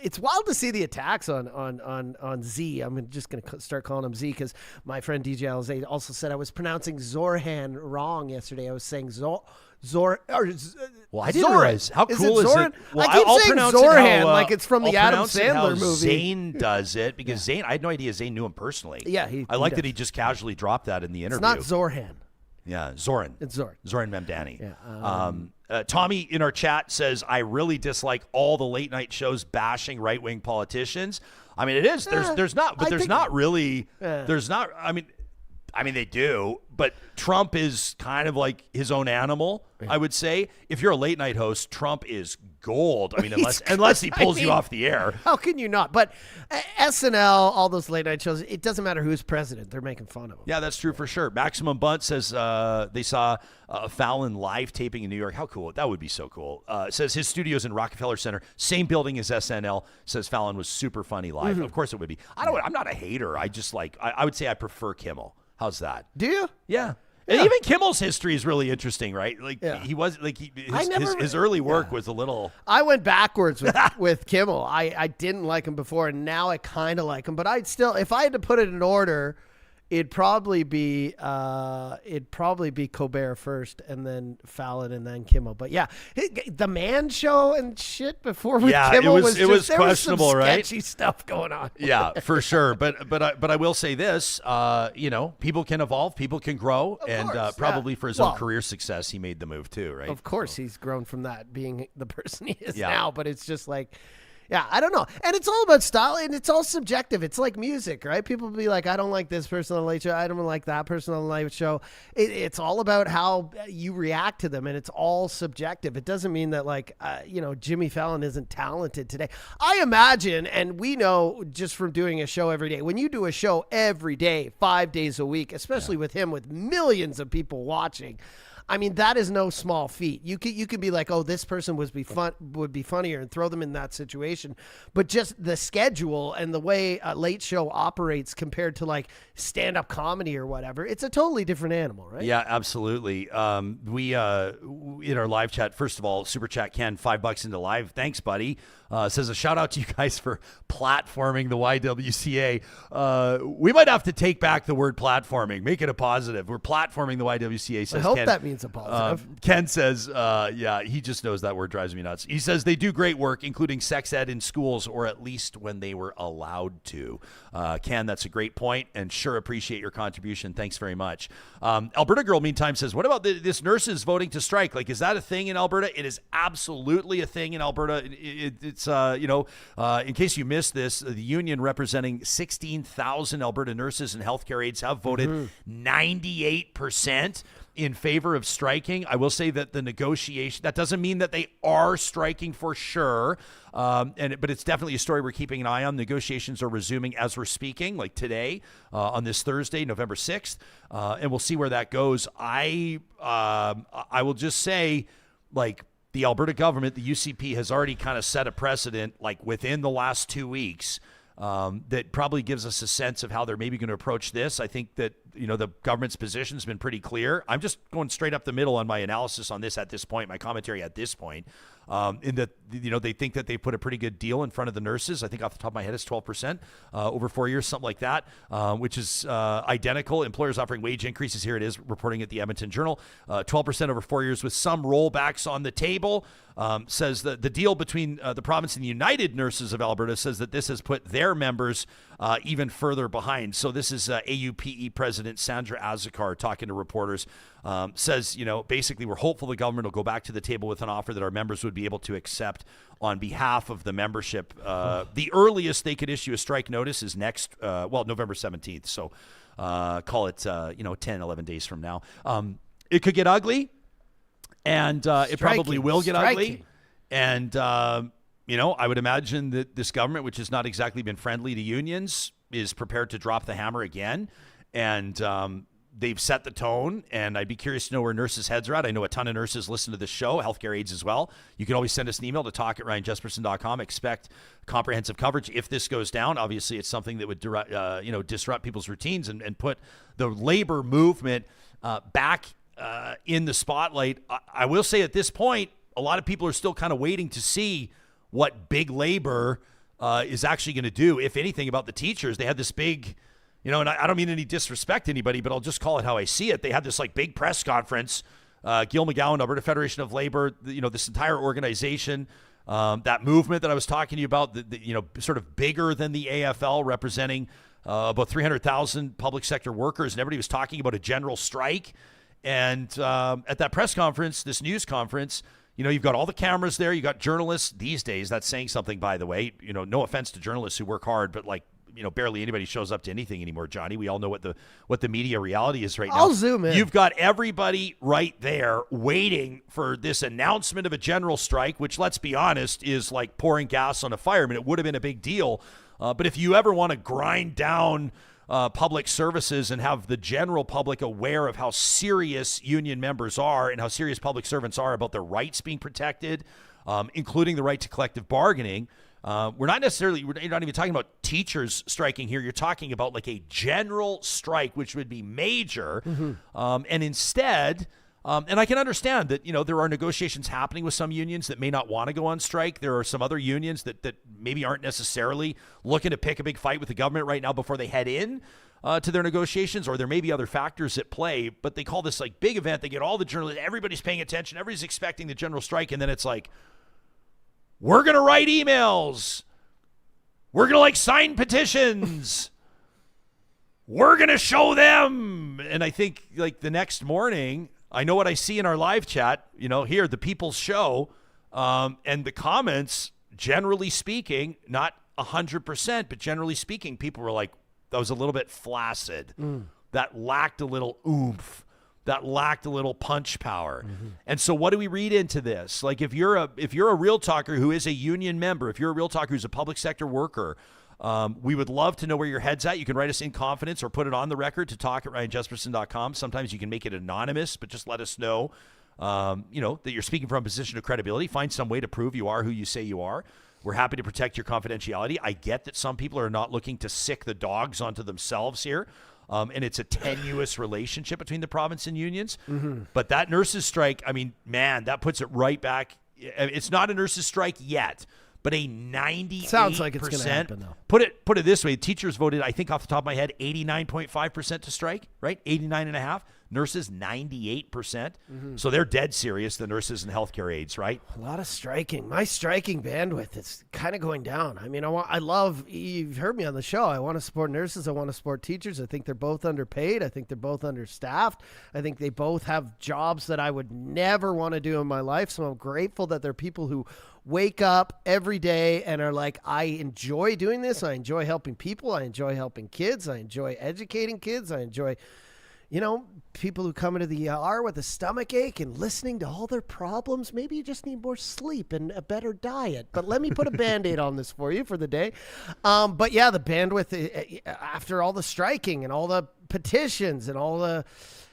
It's wild to see the attacks on Z. I'm just going to start calling him Z because my friend DJ Alzay also said I was pronouncing Zohran wrong yesterday. I was saying Well, I didn't realize. How cool is it? Well, I keep saying Zohran like it's from the Adam Sandler movie. Zain does it because Zain. I had no idea Zain knew him personally. Yeah, I like that he just casually dropped that in the interview. It's not Zohran. Yeah, Zohran. It's Zohran. Zohran Mamdani. Yeah. Tommy in our chat says, I really dislike all the late night shows bashing right-wing politicians. I mean, it is. There's not, but there's not really. There's not. I mean, they do, but Trump is kind of like his own animal, I would say. If you're a late night host, Trump is gold. I mean, unless he pulls you off the air. How can you not? But SNL, all those late night shows, it doesn't matter who's president. They're making fun of him. Yeah, that's true for sure. Maximum Bunt says they saw Fallon live taping in New York. How cool. That would be so cool. Says his studio's in Rockefeller Center, same building as SNL. Says Fallon was super funny live. Mm-hmm. Of course it would be. I'm not a hater. I just I would say I prefer Kimmel. How's that? Do you? Yeah. And even Kimmel's history is really interesting, right? Like he was like his early work was a little. I went backwards with Kimmel. I didn't like him before, and now I kind of like him. But I'd still, if I had to put it in order, it'd probably be Colbert first, and then Fallon, and then Kimmel. But yeah, the Man Show and shit before with Kimmel was questionable, there was some right? Sketchy stuff going on. Yeah, for sure. But I will say this, people can evolve, people can grow, and probably for his own career success, he made the move too, right? Of course, he's grown from that being the person he is now. But it's just like. Yeah, I don't know. And it's all about style, and it's all subjective. It's like music, right? People be like, I don't like this person on the Late Show. I don't like that person on the Late Show. It's all about how you react to them, and it's all subjective. It doesn't mean that, Jimmy Fallon isn't talented today. I imagine, and we know just from doing a show every day, when you do a show every day, 5 days a week, especially with him with millions of people watching, I mean, that is no small feat. You could be like, oh, this person would be funnier and throw them in that situation. But just the schedule and the way a late show operates compared to like stand-up comedy or whatever, it's a totally different animal, right? Yeah, absolutely. We in our live chat, first of all, Super Chat Ken, $5 into live. Thanks, buddy. Says a shout out to you guys for platforming the YWCA. We might have to take back the word platforming, make it a positive. We're platforming the YWCA. Says I hope Ken. that means a positive. Ken says, yeah, he just knows that word drives me nuts. He says they do great work, including sex ed in schools, or at least when they were allowed to. Ken, that's a great point, and sure appreciate your contribution. Thanks very much. Alberta Girl, meantime, says, what about this nurses voting to strike? Like, is that a thing in Alberta? It is absolutely a thing in Alberta. It's in case you missed this, the union representing 16,000 Alberta nurses and healthcare aides have voted 98% in favor of striking. I will say that the negotiation, that doesn't mean that they are striking for sure, but it's definitely a story we're keeping an eye on. Negotiations are resuming as we're speaking, like today, on this Thursday, November 6th, and we'll see where that goes. I will just say, like, the Alberta government, the UCP, has already kind of set a precedent, like within the last 2 weeks, that probably gives us a sense of how they're maybe going to approach this. I think that, the government's position has been pretty clear. I'm just going straight up the middle on my analysis on this at this point, my commentary at this point, in that, they think that they put a pretty good deal in front of the nurses. I think off the top of my head, it's 12% over 4 years, something like that, which is identical. Employers offering wage increases. Here it is, reporting at the Edmonton Journal, 12% over 4 years with some rollbacks on the table. Says that the deal between the province and the United Nurses of Alberta says that this has put their members even further behind. So this is AUPE President Sandra Azikar talking to reporters, says, basically we're hopeful the government will go back to the table with an offer that our members would be able to accept on behalf of the membership. The earliest they could issue a strike notice is next, November 17th. So call it, 10, 11 days from now. It could get ugly. And it probably will get ugly. And, I would imagine that this government, which has not exactly been friendly to unions, is prepared to drop the hammer again. And they've set the tone. And I'd be curious to know where nurses' heads are at. I know a ton of nurses listen to this show, healthcare aides as well. You can always send us an email to talk@ryanjesperson.com. Expect comprehensive coverage if this goes down. Obviously, it's something that would disrupt people's routines and put the labor movement back in the spotlight. I will say at this point, a lot of people are still kind of waiting to see what big labor is actually going to do, if anything, about the teachers. They had this big, and I don't mean any disrespect to anybody, but I'll just call it how I see it. They had this like big press conference. Gil McGowan, Alberta Federation of Labor, this entire organization, that movement that I was talking to you about, sort of bigger than the AFL, representing about 300,000 public sector workers, and everybody was talking about a general strike. And at that press conference, this news conference, you've got all the cameras there. You got journalists these days. That's saying something, by the way. No offense to journalists who work hard, but barely anybody shows up to anything anymore, Johnny. We all know what the media reality is right now. I'll zoom in. You've got everybody right there waiting for this announcement of a general strike, which, let's be honest, is like pouring gas on a fire. I mean, it would have been a big deal. But if you ever want to grind down public services and have the general public aware of how serious union members are and how serious public servants are about their rights being protected, including the right to collective bargaining. You're not even talking about teachers striking here. You're talking about like a general strike, which would be major. And instead, and I can understand that, there are negotiations happening with some unions that may not want to go on strike. There are some other unions that maybe aren't necessarily looking to pick a big fight with the government right now before they head in to their negotiations, or there may be other factors at play, but they call this like big event. They get all the journalists, everybody's paying attention, everybody's expecting the general strike, and then it's like, we're going to write emails. We're going to sign petitions. We're going to show them. And I think the next morning, I know what I see in our live chat, here, the People's Show, and the comments, generally speaking, not 100%, but generally speaking, people were like, that was a little bit flaccid. That lacked a little oomph. That lacked a little punch power. And so what do we read into this? Like, if you're a real talker who is a union member, if you're a real talker who's a public sector worker, We would love to know where your head's at. You can write us in confidence or put it on the record to talk@ryanjesperson.com. Sometimes you can make it anonymous, but just let us know, that you're speaking from a position of credibility. Find some way to prove you are who you say you are. We're happy to protect your confidentiality. I get that some people are not looking to sick the dogs onto themselves here. And it's a tenuous relationship between the province and unions. Mm-hmm. But that nurses' strike, I mean, man, that puts it right back. It's not a nurses' strike yet, but a 98%. Sounds like it's going to happen, though. Put it this way. Teachers voted, I think off the top of my head, 89.5% to strike, right? 89.5%. Nurses, 98%. Mm-hmm. So they're dead serious, the nurses and healthcare aides, right? A lot of striking. My striking bandwidth is kind of going down. I mean, you've heard me on the show. I want to support nurses. I want to support teachers. I think they're both underpaid. I think they're both understaffed. I think they both have jobs that I would never want to do in my life. So I'm grateful that there are people who wake up every day and are like, I enjoy doing this. I enjoy helping people. I enjoy helping kids. I enjoy educating kids. I enjoy people who come into the ER with a stomach ache and listening to all their problems. Maybe you just need more sleep and a better diet. But let me put a Band-Aid on this for you for the day. But yeah, the bandwidth after all the striking and all the petitions and all the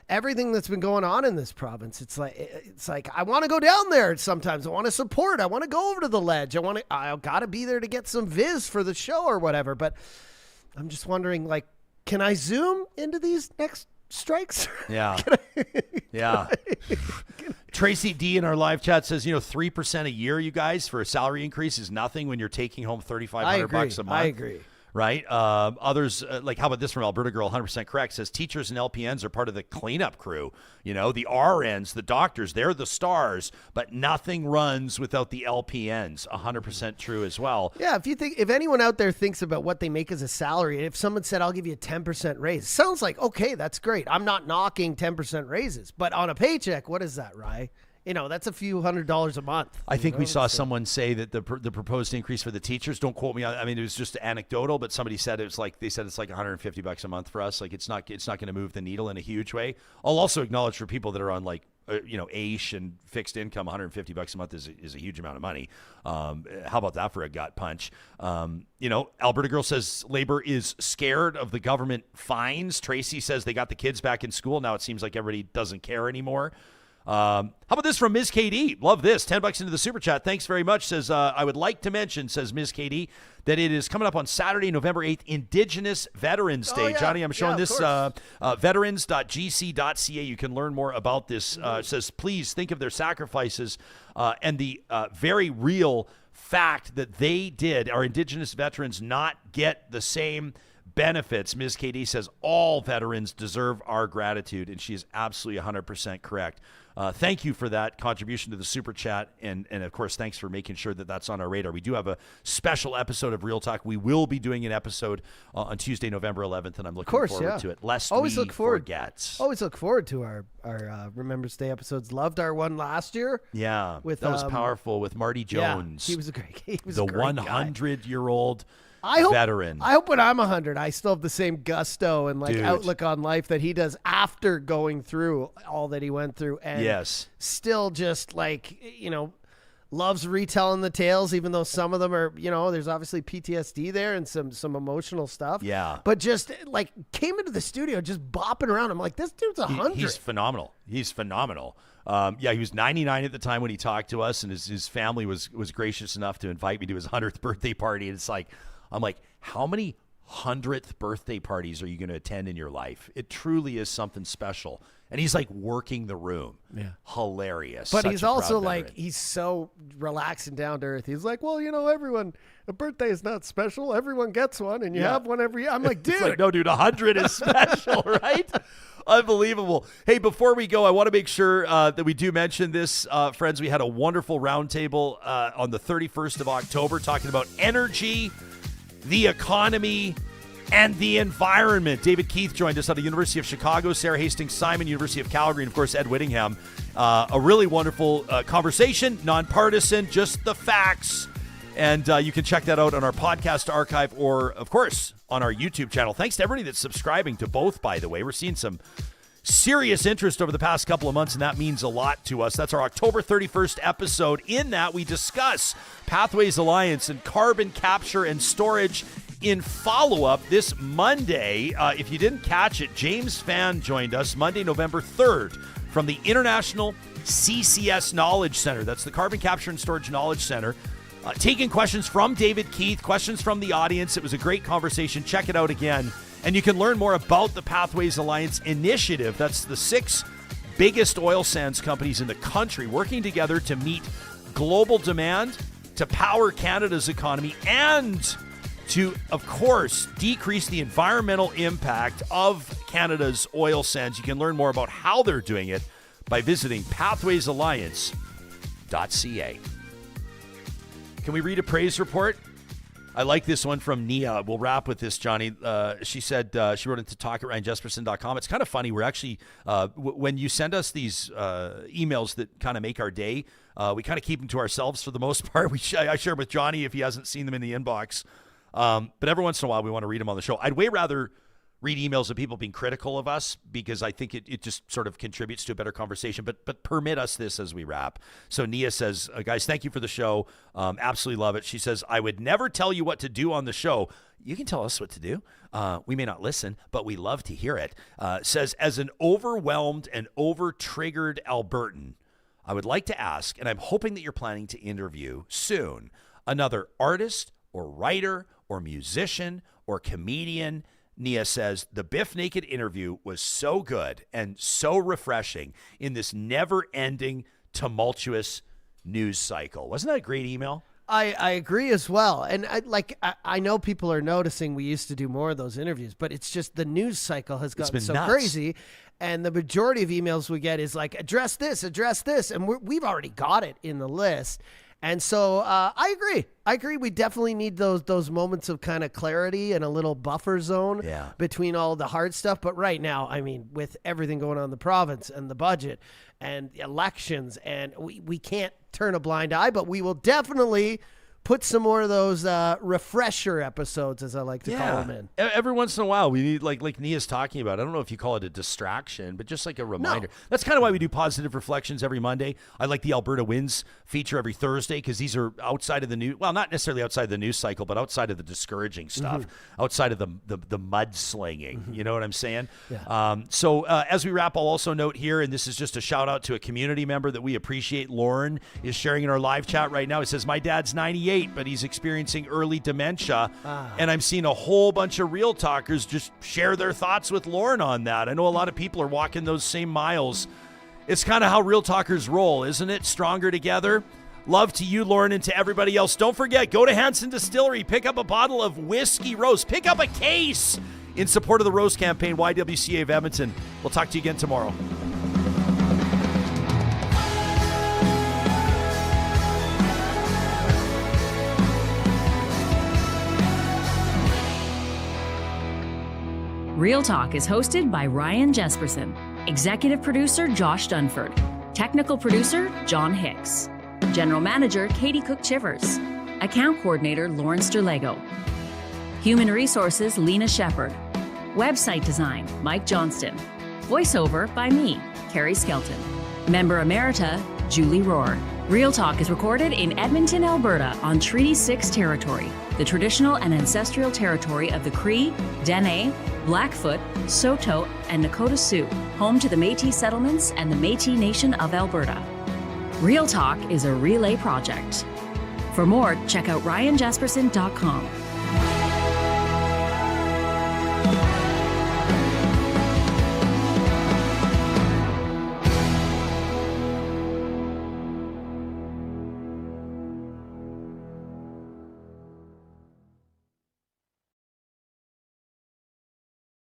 everything that's been going on in this province, it's like I want to go down there sometimes. I want to support. I want to go over to the ledge. I got to be there to get some viz for the show or whatever. But I'm just wondering, like, can I zoom into these next strikes? Yeah. Yeah. Tracy D in our live chat says, 3% a year, you guys, for a salary increase is nothing when you're taking home $3,500 a month. I agree. Right? Others, like, how about this from Alberta Girl, 100% correct, says teachers and LPNs are part of the cleanup crew. The RNs, the doctors, they're the stars, but nothing runs without the LPNs. 100% true as well. Yeah, if anyone out there thinks about what they make as a salary, if someone said, I'll give you a 10% raise, it sounds like, okay, that's great. I'm not knocking 10% raises, but on a paycheck, what is that, Rye? That's a few $100s a month. I think we saw someone say that the proposed increase for the teachers, don't quote me on, I mean, it was just anecdotal, but somebody said it's like $150 a month for us. Like it's not going to move the needle in a huge way. I'll also acknowledge for people that are on AISH and fixed income, $150 a month is a huge amount of money. How about that for a gut punch? Alberta Girl says labor is scared of the government fines. Tracy says they got the kids back in school. Now it seems like everybody doesn't care anymore. How about this from Ms. KD? Love this. $10 into the super chat. Thanks very much. Says, I would like to mention, says Ms. KD, that it is coming up on Saturday, November 8th, Indigenous Veterans Day. Yeah. Johnny, I'm showing this veterans.gc.ca. You can learn more about this. It says, please think of their sacrifices and the very real fact that they did, our Indigenous veterans, not get the same benefits. Ms. KD says all veterans deserve our gratitude, and she is absolutely 100% correct. Thank you for that contribution to the super chat, and of course, thanks for making sure that that's on our radar. We do have a special episode of Real Talk. We will be doing an episode on Tuesday, November 11th, and I'm looking forward to it. Lest always we look forward. Forget. Always look forward to our Remembrance Day episodes. Loved our one last year. Yeah, that was powerful with Marty Jones. Yeah, he was a great. He was the a great 100-year-old. Veteran. I hope when I'm 100, I still have the same gusto and outlook on life that he does after going through all that he went through, and still just loves retelling the tales, even though some of them are, there's obviously PTSD there and some emotional stuff. Yeah. But just came into the studio just bopping around. I'm like, this dude's 100. He's phenomenal. He was 99 at the time when he talked to us, and his family was gracious enough to invite me to his 100th birthday party. And I'm like, how many 100th birthday parties are you going to attend in your life? It truly is something special. And he's working the room. Yeah. Hilarious. But he's also he's so relaxed and down to earth. He's like, well, everyone, a birthday is not special. Everyone gets one, and you have one every year. I'm like, dude. No, dude, 100 is special, right? Unbelievable. Hey, before we go, I want to make sure that we do mention this. Friends, we had a wonderful roundtable on the 31st of October talking about energy, the economy, and the environment. David Keith joined us at the University of Chicago, Sarah Hastings-Simon, University of Calgary, and of course, Ed Whittingham. A really wonderful conversation, nonpartisan, just the facts. And you can check that out on our podcast archive or, of course, on our YouTube channel. Thanks to everybody that's subscribing to both, by the way. We're seeing some serious interest over the past couple of months, and that means a lot to us. That's our October 31st episode. In that, we discuss Pathways Alliance and carbon capture and storage in follow-up, this Monday, if you didn't catch it, James Fan joined us Monday, November 3rd from the International CCS Knowledge Center. That's the Carbon Capture and Storage Knowledge Center. Taking questions from David Keith, questions from the audience. It was a great conversation. Check it out again. And you can learn more about the Pathways Alliance initiative. That's the 6 biggest oil sands companies in the country working together to meet global demand, to power Canada's economy, and to, of course, decrease the environmental impact of Canada's oil sands. You can learn more about how they're doing it by visiting pathwaysalliance.ca. Can we read a praise report? I like this one from Nia. We'll wrap with this, Johnny. She said, she wrote into talk@ryanjesperson.com. It's kind of funny. We're actually, when you send us these emails that kind of make our day, we kind of keep them to ourselves for the most part. I share them with Johnny if he hasn't seen them in the inbox. But every once in a while, we want to read them on the show. I'd way rather read emails of people being critical of us because I think it just sort of contributes to a better conversation. But permit us this as we wrap. So Nia says, guys, thank you for the show. Absolutely love it. She says, I would never tell you what to do on the show. You can tell us what to do. We may not listen, but we love to hear it. Says, as an overwhelmed and over-triggered Albertan, I would like to ask, and I'm hoping that you're planning to interview soon, another artist or writer or musician or comedian. Nia says, the Biff Naked interview was so good and so refreshing in this never-ending, tumultuous news cycle. Wasn't that a great email? I agree as well. And I know people are noticing we used to do more of those interviews, but it's just the news cycle has gotten so nuts. crazy. And the majority of emails we get is like, address this. And we've already got it in the list. And so I agree. We definitely need those moments of kind of clarity and a little buffer zone between all the hard stuff. But right now, I mean, with everything going on in the province and the budget and the elections, and we can't turn a blind eye, but we will definitely put some more of those refresher episodes, as I like to call them, in. Every once in a while, we need, like Nia's talking about, I don't know if you call it a distraction, but just like a reminder. No. That's kind of why we do Positive Reflections every Monday. I like the Alberta Wins feature every Thursday because these are outside of the news. Well, not necessarily outside of the news cycle, but outside of the discouraging stuff, outside of the mudslinging. You know what I'm saying? Yeah. So as we wrap, I'll also note here, and this is just a shout out to a community member that we appreciate. Lauren is sharing in our live chat right now. It says, my dad's 98. But he's experiencing early dementia. And I'm seeing a whole bunch of Real Talkers just share their thoughts with Lauren on that. I know a lot of people are walking those same miles. It's kind of how Real Talkers roll, isn't it? Stronger together. Love to you, Lauren, and to everybody else. Don't forget, go to Hansen Distillery, pick up a bottle of Whisky Rose, pick up a case in support of the Rose campaign, YWCA of Edmonton. We'll talk to you again tomorrow. Real Talk is hosted by Ryan Jesperson, executive producer Josh Dunford, technical producer John Hicks, general manager Katie Cook-Chivers, account coordinator Lawrence Derlego, human resources Lena Shepard, website design Mike Johnston, voiceover by me, Carrie Skelton, member emerita Julie Rohr. Real Talk is recorded in Edmonton, Alberta on Treaty 6 territory, the traditional and ancestral territory of the Cree, Dene, Blackfoot, Saulteaux, and Nakota Sioux, home to the Métis settlements and the Métis Nation of Alberta. Real Talk is a relay project. For more, check out ryanjesperson.com.